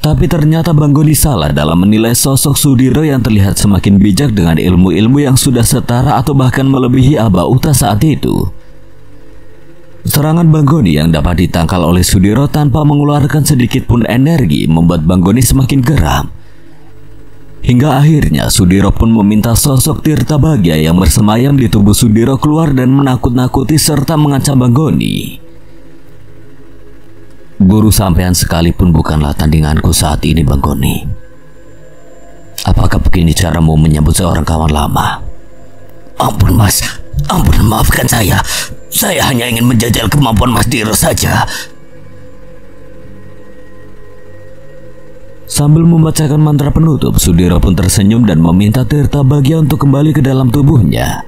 Tapi ternyata Banggoni salah dalam menilai sosok Sudiro yang terlihat semakin bijak dengan ilmu-ilmu yang sudah setara atau bahkan melebihi Aba Uta saat itu. Serangan Banggoni yang dapat ditangkal oleh Sudiro tanpa mengeluarkan sedikit pun energi membuat Banggoni semakin geram. Hingga akhirnya Sudiro pun meminta sosok Tirta Bagya yang bersemayam di tubuh Sudiro keluar dan menakut-nakuti serta mengancam Banggoni. Guru sampean sekalipun bukanlah tandinganku saat ini, Banggoni. Apakah begini caramu menyambut seorang kawan lama? Ampun Mas, ampun, maafkan saya. Saya hanya ingin menjajal kemampuan Mas Diro saja. Sambil membacakan mantra penutup, Sudiro pun tersenyum dan meminta Tirta Bagya untuk kembali ke dalam tubuhnya.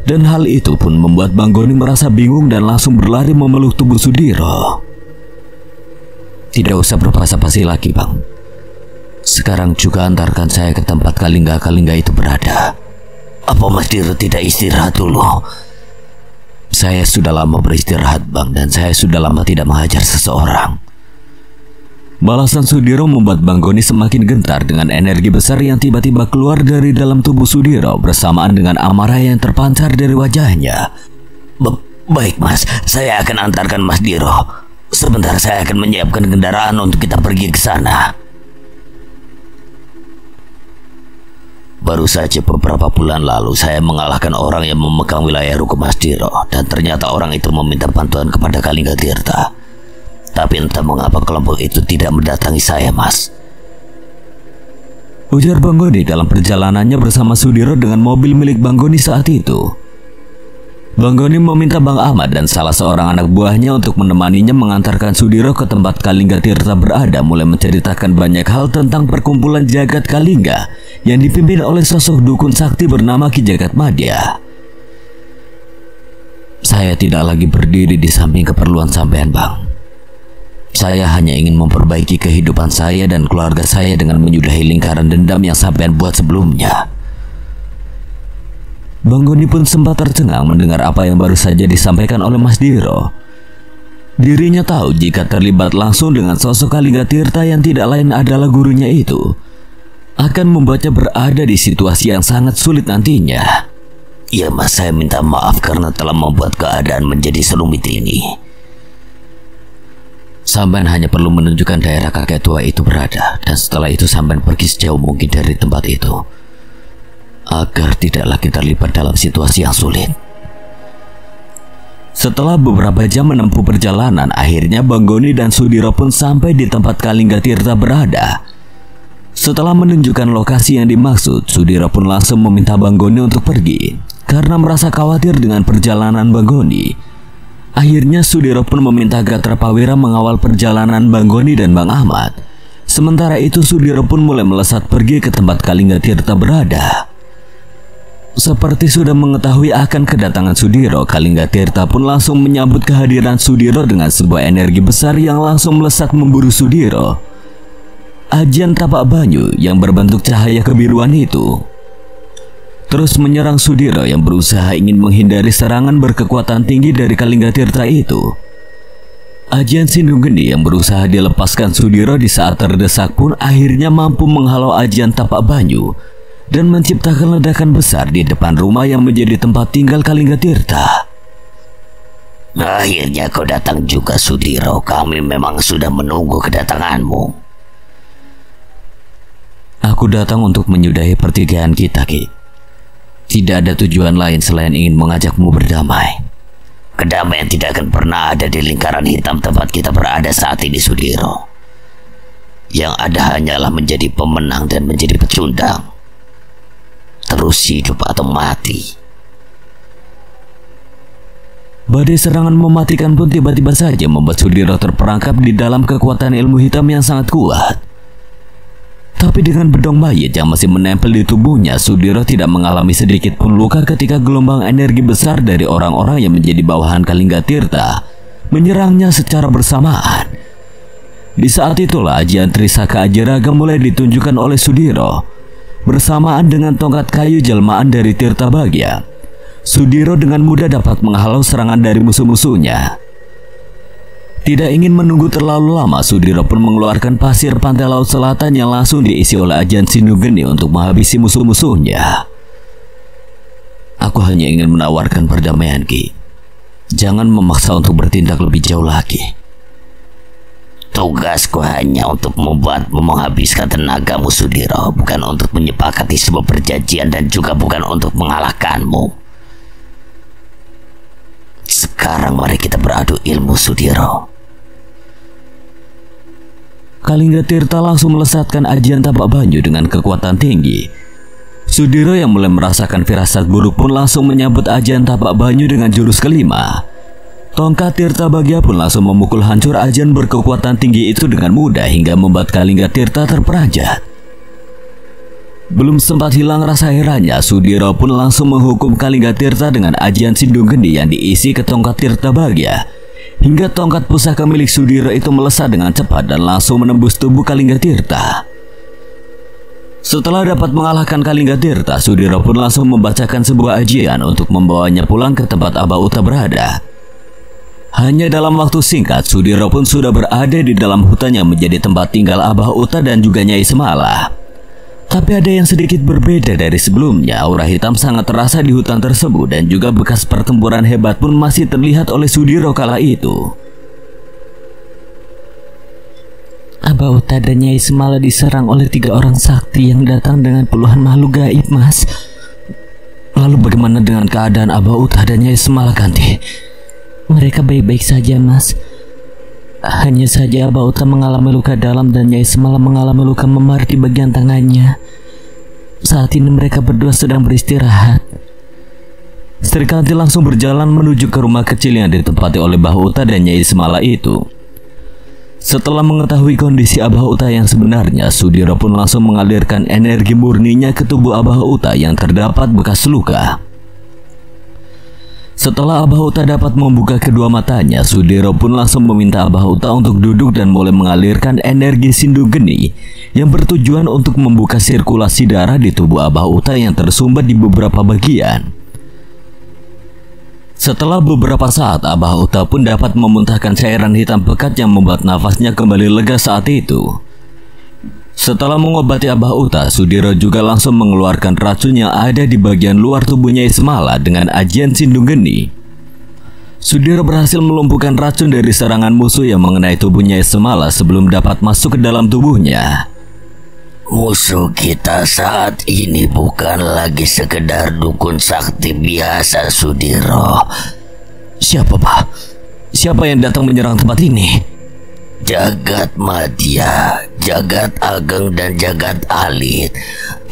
Dan hal itu pun membuat Banggoni merasa bingung dan langsung berlari memeluk tubuh Sudiro. Tidak usah berbasa-basi lagi, Bang. Sekarang juga antarkan saya ke tempat Kalingga-Kalingga itu berada. Apa Mas Diro tidak istirahat dulu? Saya sudah lama beristirahat, Bang, dan saya sudah lama tidak menghajar seseorang. Balasan Sudiro membuat Banggoni semakin gentar dengan energi besar yang tiba-tiba keluar dari dalam tubuh Sudiro bersamaan dengan amarah yang terpancar dari wajahnya. Baik Mas, saya akan antarkan Mas Diro. Sebentar saya akan menyiapkan kendaraan untuk kita pergi ke sana. Baru saja beberapa bulan lalu saya mengalahkan orang yang memegang wilayah Ruko Mas Diro, dan ternyata orang itu meminta bantuan kepada Kalinggatirta. Tapi entah mengapa kelompok itu tidak mendatangi saya, Mas. Ujar Banggoni dalam perjalanannya bersama Sudiro dengan mobil milik Banggoni saat itu. Banggoni meminta Bang Ahmad dan salah seorang anak buahnya untuk menemaninya mengantarkan Sudiro ke tempat Kalinggatirta berada, mulai menceritakan banyak hal tentang perkumpulan Jagat Kalingga yang dipimpin oleh sosok dukun sakti bernama Ki Jagat Madya. Saya tidak lagi berdiri di samping keperluan sampean, Bang. Saya hanya ingin memperbaiki kehidupan saya dan keluarga saya dengan menyudahi lingkaran dendam yang sampean buat sebelumnya. Banggoni pun sempat tercengang mendengar apa yang baru saja disampaikan oleh Mas Diro. Dirinya tahu jika terlibat langsung dengan sosok Kalinggatirta yang tidak lain adalah gurunya itu, akan membuatnya berada di situasi yang sangat sulit nantinya. Ya Mas, saya minta maaf karena telah membuat keadaan menjadi serumit ini. Sampean hanya perlu menunjukkan daerah kakek tua itu berada, dan setelah itu sampean pergi sejauh mungkin dari tempat itu, agar tidak lagi terlibat dalam situasi yang sulit. Setelah beberapa jam menempuh perjalanan, akhirnya Banggoni dan Sudiro pun sampai di tempat Kalinggatirta berada. Setelah menunjukkan lokasi yang dimaksud, Sudiro pun langsung meminta Banggoni untuk pergi karena merasa khawatir dengan perjalanan Banggoni. Akhirnya Sudiro pun meminta Gatra Pawira mengawal perjalanan Banggoni dan Bang Ahmad. Sementara itu Sudiro pun mulai melesat pergi ke tempat Kalinggatirta berada. Seperti sudah mengetahui akan kedatangan Sudiro, Kalinggatirta pun langsung menyambut kehadiran Sudiro dengan sebuah energi besar yang langsung melesat memburu Sudiro. Ajian tapak banyu yang berbentuk cahaya kebiruan itu terus menyerang Sudiro yang berusaha ingin menghindari serangan berkekuatan tinggi dari Kalinggatirta itu. Ajian Sindung Geni yang berusaha dilepaskan Sudiro di saat terdesak pun akhirnya mampu menghalau ajian tapak banyu dan menciptakan ledakan besar di depan rumah yang menjadi tempat tinggal Kalinggatirta. Akhirnya kau datang juga, Sudiro. Kami memang sudah menunggu kedatanganmu. Aku datang untuk menyudahi pertikaian kita, Ki. Tidak ada tujuan lain selain ingin mengajakmu berdamai. Kedamaian tidak akan pernah ada di lingkaran hitam tempat kita berada saat ini, Sudiro. Yang ada hanyalah menjadi pemenang dan menjadi pecundang. Terus hidup atau mati. Badai serangan mematikan pun tiba-tiba saja membuat Sudiro terperangkap di dalam kekuatan ilmu hitam yang sangat kuat. Tapi dengan bedong mayit yang masih menempel di tubuhnya, Sudiro tidak mengalami sedikit pun luka ketika gelombang energi besar dari orang-orang yang menjadi bawahan Kalinggatirta menyerangnya secara bersamaan. Di saat itulah ajian Trisaka Ajaraga mulai ditunjukkan oleh Sudiro bersamaan dengan tongkat kayu jelmaan dari Tirta Bagya. Sudiro dengan mudah dapat menghalau serangan dari musuh-musuhnya. Tidak ingin menunggu terlalu lama, Sudiro pun mengeluarkan pasir pantai laut selatan yang langsung diisi oleh ajian Sindhugeni untuk menghabisi musuh-musuhnya. Aku hanya ingin menawarkan perdamaian, Ki. Jangan memaksa untuk bertindak lebih jauh lagi. Tugasku hanya untuk membuatmu menghabiskan tenagamu, Sudiro, bukan untuk menyepakati sebuah perjanjian dan juga bukan untuk mengalahkanmu. Sekarang mari kita beradu ilmu, Sudiro. Kalingga Tirta langsung melesatkan ajian tapak banyu dengan kekuatan tinggi. Sudiro yang mulai merasakan firasat buruk pun langsung menyambut ajian tapak banyu dengan jurus kelima. Tongkat Tirta Bagya pun langsung memukul hancur ajian berkekuatan tinggi itu dengan mudah hingga membuat Kalingga Tirta terperanjat. Belum sempat hilang rasa herannya, Sudiro pun langsung menghukum Kalingga Tirta dengan ajian Sindhugeni yang diisi ke tongkat Tirta Bagya. Hingga tongkat pusaka milik Sudiro itu melesat dengan cepat dan langsung menembus tubuh Kalingga Tirta. Setelah dapat mengalahkan Kalingga Tirta, Sudiro pun langsung membacakan sebuah ajian untuk membawanya pulang ke tempat Abah Uta berada. Hanya dalam waktu singkat, Sudiro pun sudah berada di dalam hutan yang menjadi tempat tinggal Abah Uta dan juga Nyai Semala. Tapi ada yang sedikit berbeda dari sebelumnya. Aura hitam sangat terasa di hutan tersebut dan juga bekas pertempuran hebat pun masih terlihat oleh Sudiro kala itu. Abah Uta dan Nyai Semala diserang oleh 3 orang sakti yang datang dengan puluhan makhluk gaib, Mas. Lalu bagaimana dengan keadaan Abah Uta dan Nyai Semala, Kanti? Mereka baik-baik saja, Mas. Hanya saja Abah Uta mengalami luka dalam dan Nyai Semala mengalami luka memar di bagian tangannya. Saat ini mereka berdua sedang beristirahat. Sri Kanti langsung berjalan menuju ke rumah kecil yang ditempati oleh Abah Uta dan Nyai Semala itu. Setelah mengetahui kondisi Abah Uta yang sebenarnya, Sudiro pun langsung mengalirkan energi murninya ke tubuh Abah Uta yang terdapat bekas luka. Setelah Abah Uta dapat membuka kedua matanya, Sudiro pun langsung meminta Abah Uta untuk duduk dan mulai mengalirkan energi Sindhugeni yang bertujuan untuk membuka sirkulasi darah di tubuh Abah Uta yang tersumbat di beberapa bagian. Setelah beberapa saat, Abah Uta pun dapat memuntahkan cairan hitam pekat yang membuat nafasnya kembali lega saat itu. Setelah mengobati Abah Uta, Sudiro juga langsung mengeluarkan racun yang ada di bagian luar tubuhnya Semala dengan ajian Sindhugeni. Sudiro berhasil melumpuhkan racun dari serangan musuh yang mengenai tubuhnya Semala sebelum dapat masuk ke dalam tubuhnya. Musuh kita saat ini bukan lagi sekedar dukun sakti biasa, Sudiro. Siapa, Pak? Siapa yang datang menyerang tempat ini? Jagat Madya, Jagat Ageng dan Jagat Alit,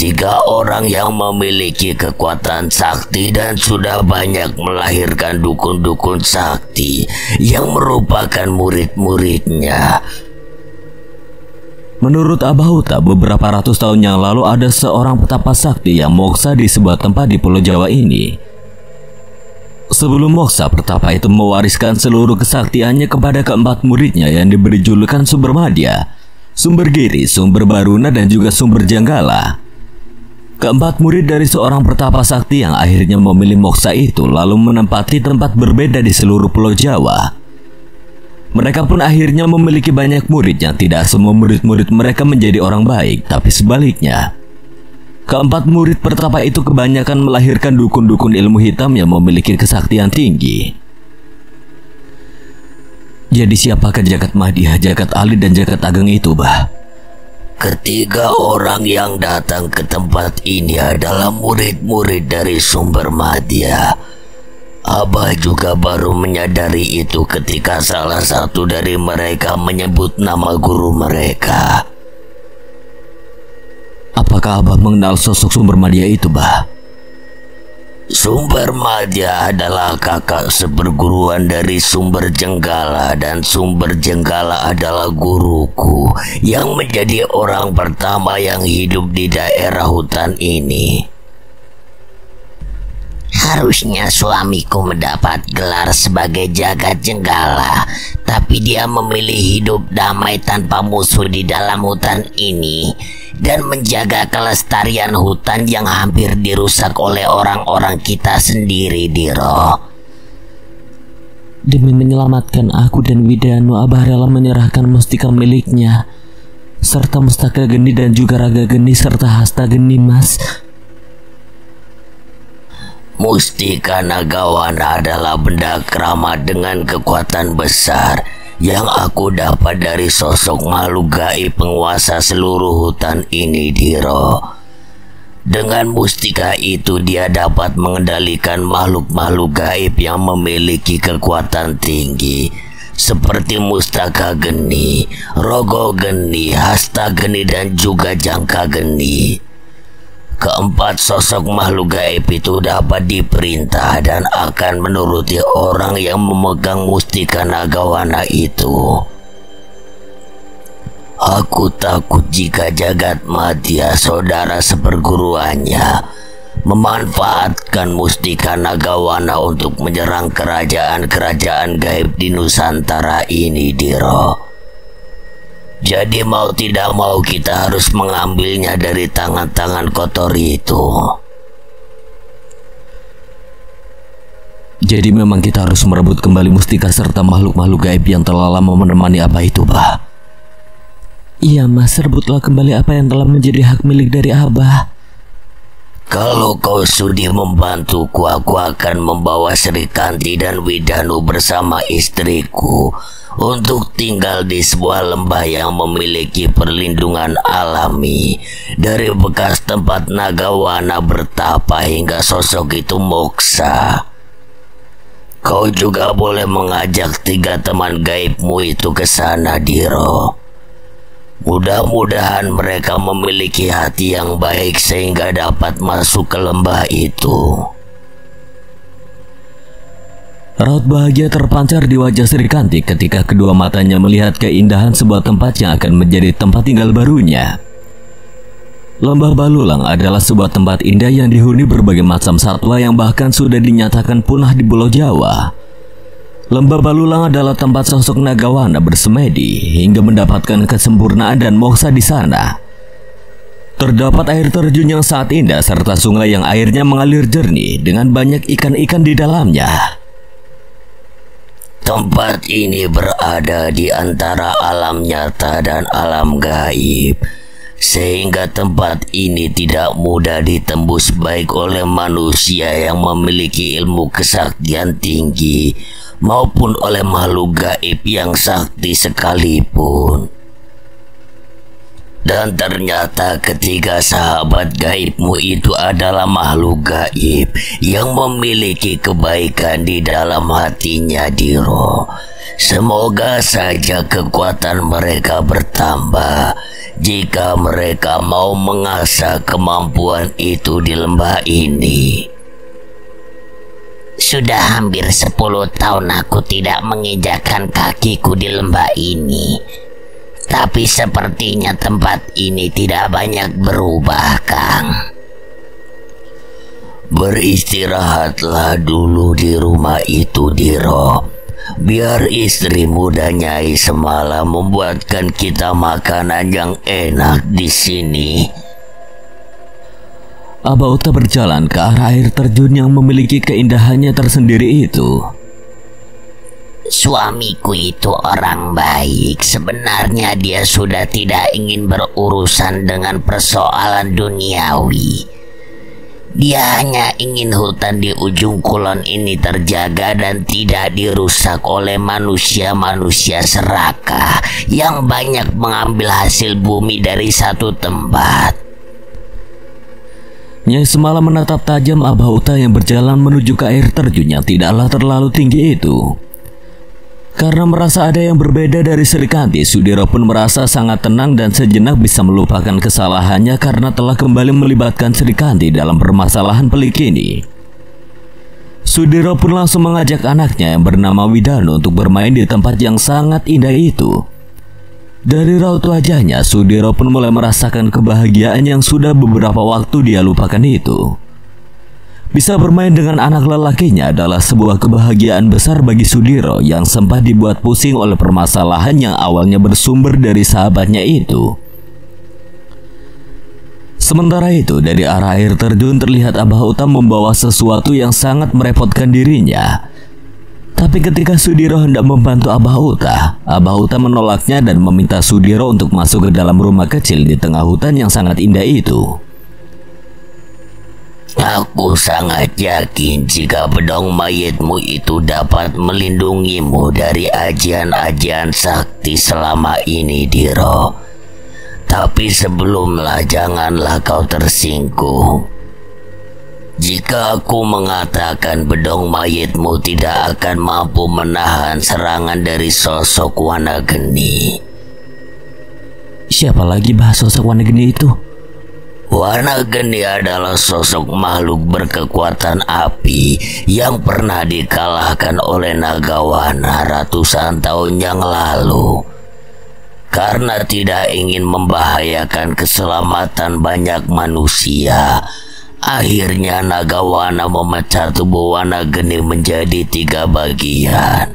3 orang yang memiliki kekuatan sakti dan sudah banyak melahirkan dukun-dukun sakti yang merupakan murid-muridnya. Menurut Abah Uta, beberapa ratus tahun yang lalu ada seorang petapa sakti yang moksa di sebuah tempat di Pulau Jawa ini. Sebelum moksa, petapa itu mewariskan seluruh kesaktiannya kepada keempat muridnya yang diberi julukan Sumber Madya, Sumber Giri, Sumber Baruna, dan juga Sumber Janggala. Keempat murid dari seorang petapa sakti yang akhirnya memilih moksa itu lalu menempati tempat berbeda di seluruh Pulau Jawa. Mereka pun akhirnya memiliki banyak murid yang tidak semua murid-murid mereka menjadi orang baik, tapi sebaliknya. Keempat murid pertapa itu kebanyakan melahirkan dukun-dukun ilmu hitam yang memiliki kesaktian tinggi. Jadi siapakah Jagat Madya, Jagat Alit, dan Jagat Ageng itu, Bah? Ketiga orang yang datang ke tempat ini adalah murid-murid dari Sumber Madya. Abah juga baru menyadari itu ketika salah satu dari mereka menyebut nama guru mereka. Apakah Abah mengenal sosok Sumber Madya itu, Bah? Sumber Madya adalah kakak seperguruan dari Sumber Jenggala, dan Sumber Jenggala adalah guruku yang menjadi orang pertama yang hidup di daerah hutan ini. Harusnya suamiku mendapat gelar sebagai jagat jenggala, tapi dia memilih hidup damai tanpa musuh di dalam hutan ini dan menjaga kelestarian hutan yang hampir dirusak oleh orang-orang kita sendiri, Diro. Demi menyelamatkan aku dan Widanu, Abah rela menyerahkan mustika miliknya serta mustaka geni dan juga raga geni serta hasta geni, Mas. Mustika Nagawana adalah benda keramat dengan kekuatan besar yang aku dapat dari sosok makhluk gaib penguasa seluruh hutan ini, Diro. Dengan mustika itu dia dapat mengendalikan makhluk-makhluk gaib yang memiliki kekuatan tinggi seperti mustaka geni, rogo geni, hasta geni dan juga jangka geni. Keempat sosok makhluk gaib itu dapat diperintah dan akan menuruti orang yang memegang mustika Nagawana itu. Aku takut jika Jagat Madya, saudara seperguruannya, memanfaatkan mustika Nagawana untuk menyerang kerajaan-kerajaan gaib di Nusantara ini, Diro. Jadi mau tidak mau kita harus mengambilnya dari tangan-tangan kotor itu. Jadi memang kita harus merebut kembali mustika serta makhluk-makhluk gaib yang telah lama menemani Abah itu, Bah. Iya, Mas, rebutlah kembali apa yang telah menjadi hak milik dari Abah. Kalau kau sudi membantuku, aku akan membawa Sri Kanti dan Widanu bersama istriku untuk tinggal di sebuah lembah yang memiliki perlindungan alami dari bekas tempat Nagawana bertapa hingga sosok itu moksa. Kau juga boleh mengajak 3 teman gaibmu itu ke sana, Diro. Mudah-mudahan mereka memiliki hati yang baik sehingga dapat masuk ke lembah itu. Raut bahagia terpancar di wajah Sri Kanti ketika kedua matanya melihat keindahan sebuah tempat yang akan menjadi tempat tinggal barunya. Lembah Balulang adalah sebuah tempat indah yang dihuni berbagai macam satwa yang bahkan sudah dinyatakan punah di Pulau Jawa. Lembah Balulang adalah tempat sosok Nagawana bersemedi hingga mendapatkan kesempurnaan dan moksa di sana. Terdapat air terjun yang sangat indah serta sungai yang airnya mengalir jernih dengan banyak ikan-ikan di dalamnya. Tempat ini berada di antara alam nyata dan alam gaib, sehingga tempat ini tidak mudah ditembus baik oleh manusia yang memiliki ilmu kesaktian tinggi maupun oleh makhluk gaib yang sakti sekalipun. Dan ternyata ketiga sahabat gaibmu itu adalah makhluk gaib yang memiliki kebaikan di dalam hatinya, Diro. Semoga saja kekuatan mereka bertambah jika mereka mau mengasah kemampuan itu di lembah ini. Sudah hampir 10 tahun aku tidak menginjakkan kakiku di lembah ini. Tapi sepertinya tempat ini tidak banyak berubah, Kang. Beristirahatlah dulu di rumah itu, Diro. Biar istrimu dan Nyai semalam membuatkan kita makanan yang enak di sini. Abah Uta berjalan ke arah air terjun yang memiliki keindahannya tersendiri itu. Suamiku itu orang baik. Sebenarnya dia sudah tidak ingin berurusan dengan persoalan duniawi. Dia hanya ingin hutan di ujung kulon ini terjaga dan tidak dirusak oleh manusia-manusia serakah yang banyak mengambil hasil bumi dari satu tempat. Nyai semalam menatap tajam Abah Uta yang berjalan menuju ke air terjun yang tidaklah terlalu tinggi itu. Karena merasa ada yang berbeda dari Sri Kanti, Sudiro pun merasa sangat tenang dan sejenak bisa melupakan kesalahannya karena telah kembali melibatkan Sri Kanti dalam permasalahan pelik ini. Sudiro pun langsung mengajak anaknya yang bernama Widanu untuk bermain di tempat yang sangat indah itu. Dari raut wajahnya, Sudiro pun mulai merasakan kebahagiaan yang sudah beberapa waktu dia lupakan itu. Bisa bermain dengan anak lelakinya adalah sebuah kebahagiaan besar bagi Sudiro yang sempat dibuat pusing oleh permasalahan yang awalnya bersumber dari sahabatnya itu. Sementara itu, dari arah air terjun terlihat Abah Utam membawa sesuatu yang sangat merepotkan dirinya. Tapi ketika Sudiro hendak membantu Abah Utam menolaknya dan meminta Sudiro untuk masuk ke dalam rumah kecil di tengah hutan yang sangat indah itu. Aku sangat yakin jika pedang mayitmu itu dapat melindungimu dari ajian-ajian sakti selama ini, Diro. Tapi sebelumnya janganlah kau tersinggung. Jika aku mengatakan bedong mayitmu tidak akan mampu menahan serangan dari sosok Wanageni. Siapa lagi bahas sosok Wanageni itu? Wanageni adalah sosok makhluk berkekuatan api yang pernah dikalahkan oleh Nagawana ratusan tahun yang lalu. Karena tidak ingin membahayakan keselamatan banyak manusia, akhirnya Nagawana memecah tubuh Wanageni menjadi 3 bagian.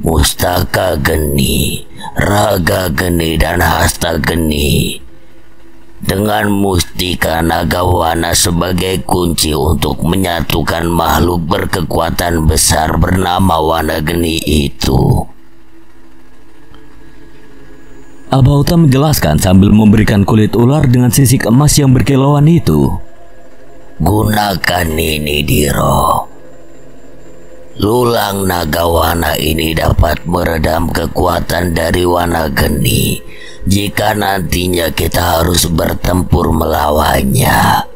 Mustaka Geni, Raga Geni, dan Hasta Geni. Dengan mustika Nagawana sebagai kunci untuk menyatukan makhluk berkekuatan besar bernama Wanageni itu. Abah Utam menjelaskan sambil memberikan kulit ular dengan sisik emas yang berkilauan itu. Gunakan ini, Diro. Lulang Nagawana ini dapat meredam kekuatan dari Wanageni jika nantinya kita harus bertempur melawannya.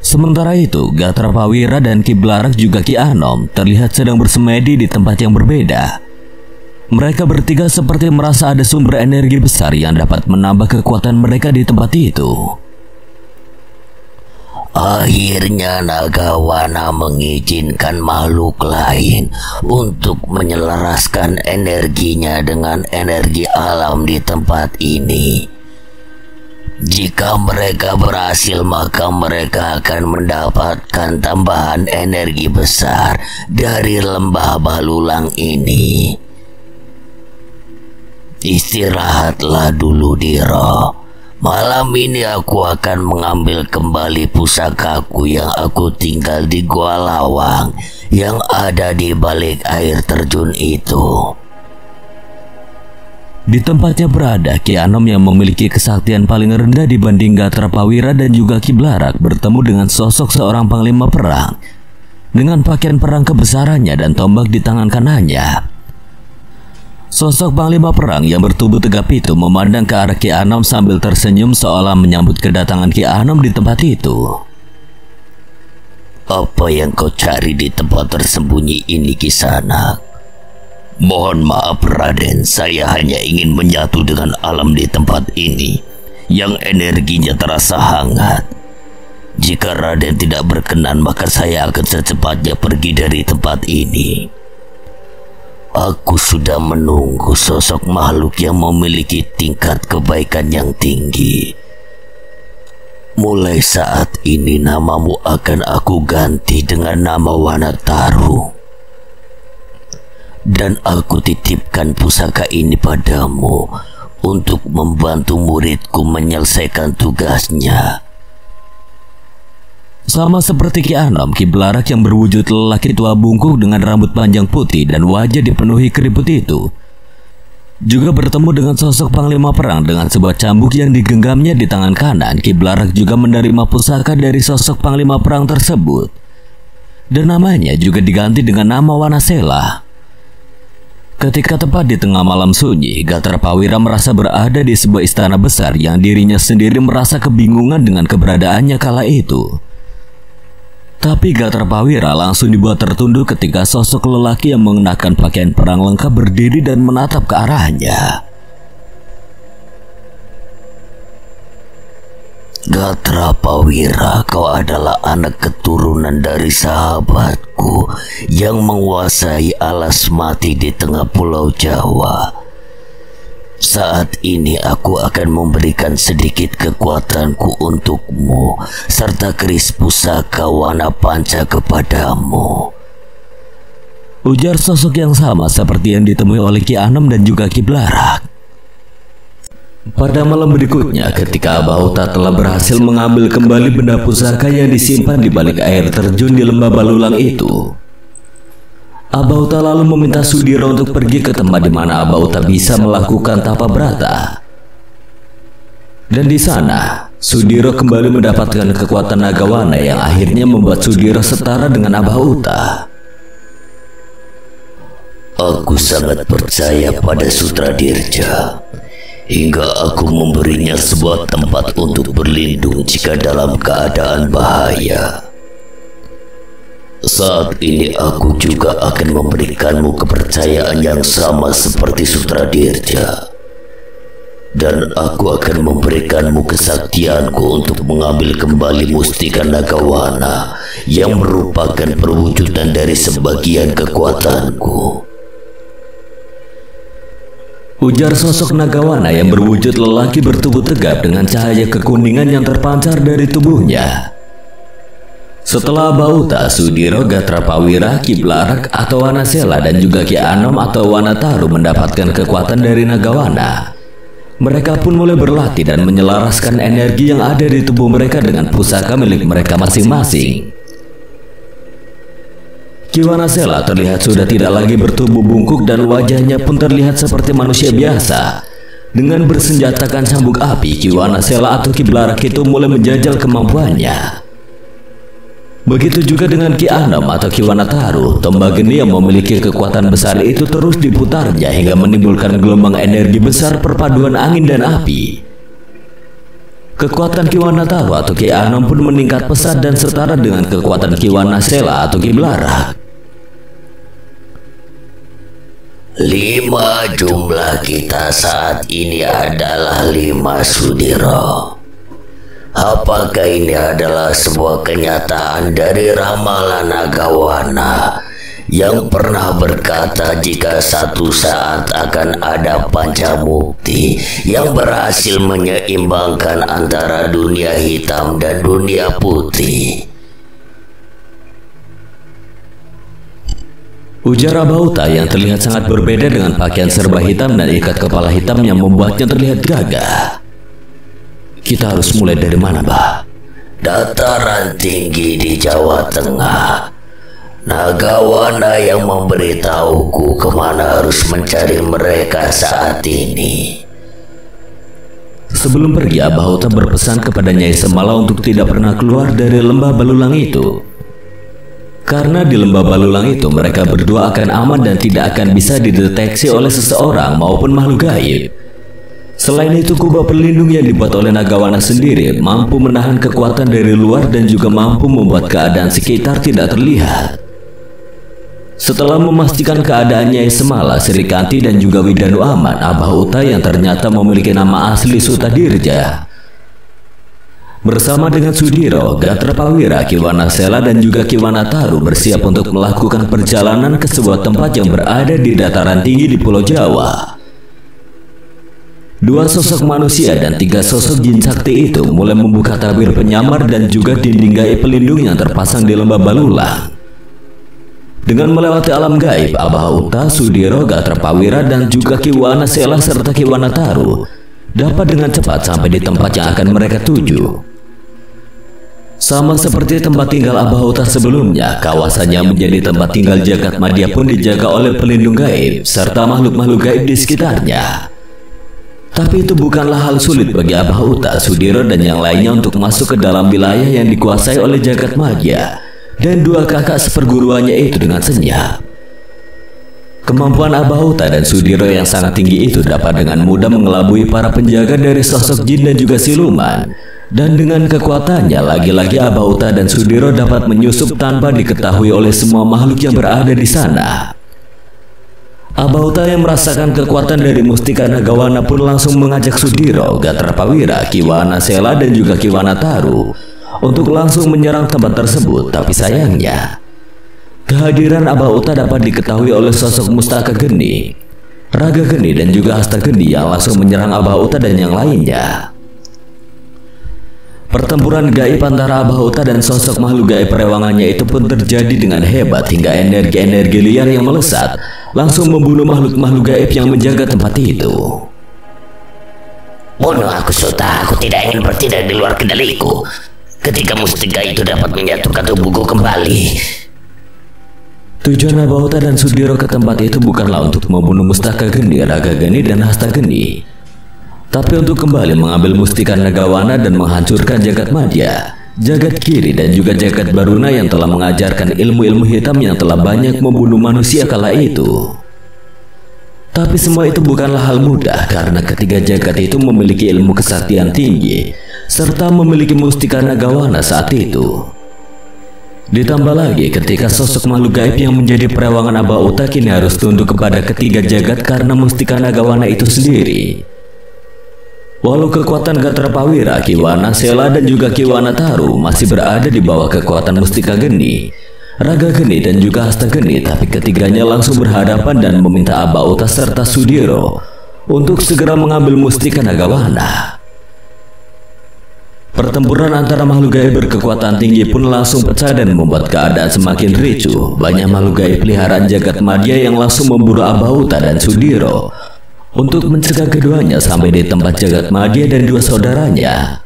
Sementara itu, Gatrapawira dan Ki Blarak juga Ki Anom terlihat sedang bersemedi di tempat yang berbeda. Mereka bertiga seperti merasa ada sumber energi besar yang dapat menambah kekuatan mereka di tempat itu. Akhirnya Nagawana mengizinkan makhluk lain untuk menyelaraskan energinya dengan energi alam di tempat ini. Jika mereka berhasil, maka mereka akan mendapatkan tambahan energi besar dari lembah Balulang ini. Istirahatlah dulu, Diro. Malam ini aku akan mengambil kembali pusakaku yang aku tinggal di Gua Lawang yang ada di balik air terjun itu. Di tempatnya berada, Ki Anom yang memiliki kesaktian paling rendah dibanding Gatrapawira dan juga Ki Blarak bertemu dengan sosok seorang panglima perang dengan pakaian perang kebesarannya dan tombak di tangan kanannya. Sosok panglima perang yang bertubuh tegap itu memandang ke arah Ki Anom sambil tersenyum seolah menyambut kedatangan Ki Anom di tempat itu. Apa yang kau cari di tempat tersembunyi ini, Kisanak? Mohon maaf, Raden, saya hanya ingin menyatu dengan alam di tempat ini yang energinya terasa hangat. Jika Raden tidak berkenan, maka saya akan secepatnya pergi dari tempat ini. Aku sudah menunggu sosok makhluk yang memiliki tingkat kebaikan yang tinggi. Mulai saat ini namamu akan aku ganti dengan nama Wanataru. Dan aku titipkan pusaka ini padamu untuk membantu muridku menyelesaikan tugasnya. Sama seperti Ki Anom, Ki Blarak yang berwujud lelaki tua bungkuk dengan rambut panjang putih dan wajah dipenuhi keriput itu juga bertemu dengan sosok panglima perang dengan sebuah cambuk yang digenggamnya di tangan kanan. Ki Blarak juga menerima pusaka dari sosok panglima perang tersebut dan namanya juga diganti dengan nama Wanasela. Ketika tepat di tengah malam sunyi, Gatrapawira merasa berada di sebuah istana besar yang dirinya sendiri merasa kebingungan dengan keberadaannya kala itu. Tapi Gatrapawira langsung dibuat tertunduk ketika sosok lelaki yang mengenakan pakaian perang lengkap berdiri dan menatap ke arahnya. Gatrapawira, kau adalah anak keturunan dari sahabatku yang menguasai alas mati di tengah pulau Jawa. Saat ini aku akan memberikan sedikit kekuatanku untukmu, serta keris pusaka Wana Panca kepadamu. Ujar sosok yang sama seperti yang ditemui oleh Ki Anom dan juga Ki Blarak. Pada malam berikutnya, ketika Abauta telah berhasil mengambil kembali benda pusaka yang disimpan di balik air terjun di lembah Balulang itu, Abauta lalu meminta Sudiro untuk pergi ke tempat di mana Abauta bisa melakukan tapa brata. Dan di sana, Sudiro kembali mendapatkan kekuatan Nagawana yang akhirnya membuat Sudiro setara dengan Abauta. Aku sangat percaya pada Sutradirja, hingga aku memberinya sebuah tempat untuk berlindung jika dalam keadaan bahaya. Saat ini aku juga akan memberikanmu kepercayaan yang sama seperti Sutradirja, dan aku akan memberikanmu kesaktianku untuk mengambil kembali Mustika Nagawana yang merupakan perwujudan dari sebagian kekuatanku. Ujar sosok Nagawana yang berwujud lelaki bertubuh tegap dengan cahaya kekuningan yang terpancar dari tubuhnya. Setelah Abauta, Sudiro, Gatrapawira, Ki Blarak atau Wanasela dan juga Ki Anom atau Wanataru mendapatkan kekuatan dari Nagawana, mereka pun mulai berlatih dan menyelaraskan energi yang ada di tubuh mereka dengan pusaka milik mereka masing-masing. Ki Wanasela terlihat sudah tidak lagi bertubuh bungkuk dan wajahnya pun terlihat seperti manusia biasa. Dengan bersenjatakan cambuk api, Ki Wanasela atau Ki Blarak itu mulai menjajal kemampuannya. Begitu juga dengan Ki Anom atau Ki Wanataru, tombak geni yang memiliki kekuatan besar itu terus diputarnya hingga menimbulkan gelombang energi besar perpaduan angin dan api. Kekuatan Ki Wanataru atau Ki Anom pun meningkat pesat dan setara dengan kekuatan Ki Wanasela atau Ki Blarak. 5 jumlah kita saat ini adalah 5, Sudiro. Apakah ini adalah sebuah kenyataan dari ramalan Nagawana yang pernah berkata jika satu saat akan ada Pancamukti yang berhasil menyeimbangkan antara dunia hitam dan dunia putih? Ujar Abauta yang terlihat sangat berbeda dengan pakaian serba hitam dan ikat kepala hitam yang membuatnya terlihat gagah. Kita harus mulai dari mana, Bah? Dataran tinggi di Jawa Tengah. Nagawana yang memberitahuku kemana harus mencari mereka saat ini. Sebelum pergi, Abauta berpesan kepada Nyai Semala untuk tidak pernah keluar dari lembah Balulang itu. Karena di lembah Balulang itu mereka berdua akan aman dan tidak akan bisa dideteksi oleh seseorang maupun makhluk gaib. Selain itu, kubah pelindung yang dibuat oleh Nagawana sendiri mampu menahan kekuatan dari luar dan juga mampu membuat keadaan sekitar tidak terlihat. Setelah memastikan keadaan Nyai Semala, Srikanti dan juga Widanu aman, Abauta yang ternyata memiliki nama asli Sutadirja bersama dengan Sudiro, Gatrapawira, Ki Wanasela dan juga Ki Wanataru bersiap untuk melakukan perjalanan ke sebuah tempat yang berada di dataran tinggi di Pulau Jawa. 2 sosok manusia dan 3 sosok jin sakti itu mulai membuka tabir penyamar dan juga dinding gaib pelindung yang terpasang di lembah Balulang. Dengan melewati alam gaib, Abauta, Sudiro, Gatrapawira dan juga Ki Wanasela serta Ki Wanataru dapat dengan cepat sampai di tempat yang akan mereka tuju. Sama seperti tempat tinggal Abauta sebelumnya, kawasannya menjadi tempat tinggal Jagat Madya pun dijaga oleh pelindung gaib serta makhluk-makhluk gaib di sekitarnya. Tapi itu bukanlah hal sulit bagi Abauta, Sudiro dan yang lainnya untuk masuk ke dalam wilayah yang dikuasai oleh Jagat Madya dan 2 kakak seperguruannya itu dengan senyap. Kemampuan Abauta dan Sudiro yang sangat tinggi itu dapat dengan mudah mengelabui para penjaga dari sosok jin dan juga siluman. Dan dengan kekuatannya, lagi-lagi Abauta dan Sudiro dapat menyusup tanpa diketahui oleh semua makhluk yang berada di sana. Abauta yang merasakan kekuatan dari Mustika Nagawana pun langsung mengajak Sudiro, Gatrapawira, Ki Wanasela dan juga Ki Wanataru untuk langsung menyerang tempat tersebut. Tapi sayangnya, kehadiran Abauta dapat diketahui oleh sosok Mustaka Geni Raga Geni dan juga Hasta Geni yang langsung menyerang Abah Uta dan yang lainnya. Pertempuran gaib antara Abah Uta dan sosok makhluk gaib perewangannya itu pun terjadi dengan hebat hingga energi-energi liar yang melesat langsung membunuh makhluk-makhluk gaib yang menjaga tempat itu. Bunuh aku, Suta. Aku tidak ingin bertindak di luar kendaliku. Ketika mustika itu dapat menyatukan tubuhku kembali. Tujuan Abah Uta dan Sudiro ke tempat itu bukanlah untuk membunuh Mustaka Geni, Raga Geni, dan Hasta Geni, tapi untuk kembali mengambil mustika Nagawana dan menghancurkan jagat Madya, jagat Kiri, dan juga jagat Baruna yang telah mengajarkan ilmu-ilmu hitam yang telah banyak membunuh manusia kala itu. Tapi semua itu bukanlah hal mudah karena ketiga jagat itu memiliki ilmu kesaktian tinggi serta memiliki mustika Nagawana saat itu. Ditambah lagi ketika sosok makhluk gaib yang menjadi perewangan Abah Uta kini harus tunduk kepada ketiga jagat karena mustika Nagawana itu sendiri. Walau kekuatan Gatra Pawira, Kiwana Sela, dan juga Kiwana Taru masih berada di bawah kekuatan mustika Geni, Raga Geni, dan juga Hasta Geni, tapi ketiganya langsung berhadapan dan meminta Abah Uta serta Sudiro untuk segera mengambil mustika Nagawana. Pertempuran antara makhluk gaib berkekuatan tinggi pun langsung pecah dan membuat keadaan semakin ricuh. Banyak makhluk gaib peliharaan jagat Madya yang langsung memburu Abah Uta dan Sudiro untuk mencegah keduanya sampai di tempat jagat Madya dan dua saudaranya.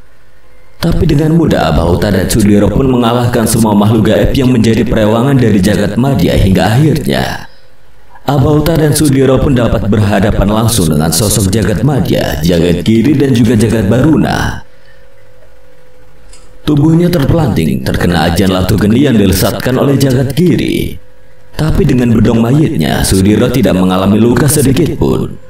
Tapi dengan mudah Abah Uta dan Sudiro pun mengalahkan semua makhluk gaib yang menjadi perewangan dari jagat Madya hingga akhirnya Abah Uta dan Sudiro pun dapat berhadapan langsung dengan sosok jagat Madya, jagat Kiri, dan juga jagat Baruna. Tubuhnya terpelanting terkena ajian Latu Geni yang dilesatkan oleh jagat Kiri. Tapi dengan bedong mayitnya, Sudiro tidak mengalami luka sedikit pun.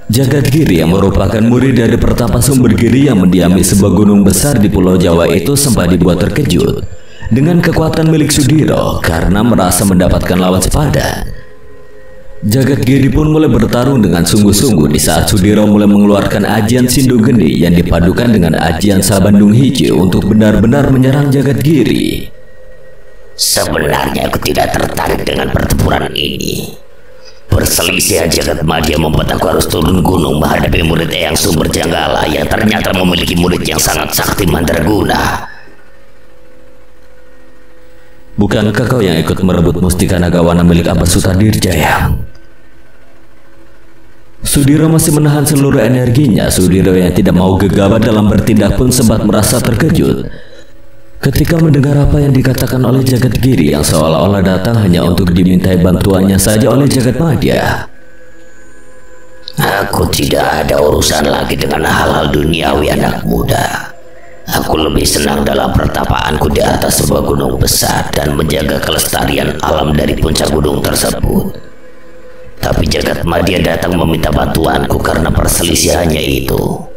Jagat Kiri yang merupakan murid dari Pertapa Sumber Giri yang mendiami sebuah gunung besar di Pulau Jawa itu sempat dibuat terkejut dengan kekuatan milik Sudiro karena merasa mendapatkan lawan sepadan. Jagat Giri pun mulai bertarung dengan sungguh-sungguh di saat Sudiro mulai mengeluarkan ajian Sindu Geni yang dipadukan dengan ajian Sabandung Hijau untuk benar-benar menyerang jagat Giri. Sebenarnya aku tidak tertarik dengan pertempuran ini. Perselisihan jagat Madya membuat aku harus turun gunung menghadapi murid Eyang Sumber Janggala yang ternyata memiliki murid yang sangat sakti mandraguna. Bukankah kau yang ikut merebut mustika Nagawana milik Abah Sutadirjaya? Sudiro masih menahan seluruh energinya. Sudiro yang tidak mau gegabah dalam bertindak pun sempat merasa terkejut ketika mendengar apa yang dikatakan oleh jagat Giri yang seolah-olah datang hanya untuk dimintai bantuannya saja oleh jagat Madya. Aku tidak ada urusan lagi dengan hal-hal duniawi, anak muda. Aku lebih senang dalam pertapaanku di atas sebuah gunung besar dan menjaga kelestarian alam dari puncak gunung tersebut. Tapi jagat Madya datang meminta bantuanku karena perselisihannya itu.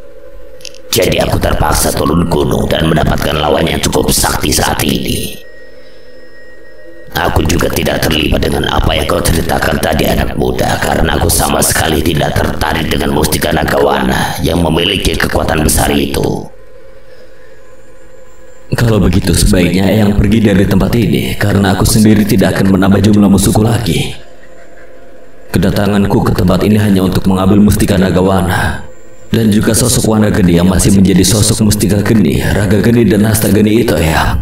Jadi aku terpaksa turun gunung dan mendapatkan lawan yang cukup sakti saat ini. Aku juga tidak terlibat dengan apa yang kau ceritakan tadi, anak muda, karena aku sama sekali tidak tertarik dengan mustika Nagawana yang memiliki kekuatan besar itu. Kalau begitu sebaiknya Eyang pergi dari tempat ini karena aku sendiri tidak akan menambah jumlah musuhku lagi. Kedatanganku ke tempat ini hanya untuk mengambil mustika Nagawana dan juga sosok Wana Geni yang masih menjadi sosok mustika Geni, Raga Geni, dan Hasta Geni itu ya.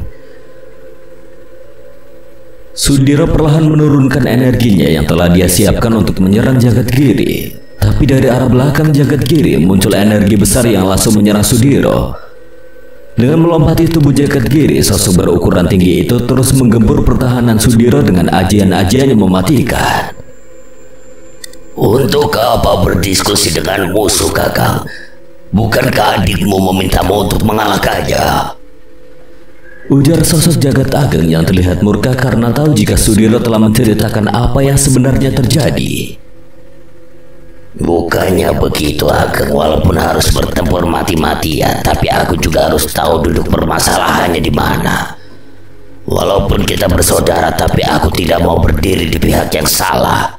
Sudiro perlahan menurunkan energinya yang telah dia siapkan untuk menyerang jagat Giri. Tapi dari arah belakang jagat Giri muncul energi besar yang langsung menyerang Sudiro. Dengan melompati tubuh jagat Giri, sosok berukuran tinggi itu terus menggempur pertahanan Sudiro dengan ajian-ajian yang mematikan. Untuk apa berdiskusi dengan musuh, Kakang? Bukankah adikmu memintamu untuk mengalahkannya? Ujar sosok jagat ageng yang terlihat murka karena tahu jika Sudiro telah menceritakan apa yang sebenarnya terjadi. Bukannya begitu, Ageng. Walaupun harus bertempur mati-matian, tapi aku juga harus tahu duduk permasalahannya di mana. Walaupun kita bersaudara, tapi aku tidak mau berdiri di pihak yang salah.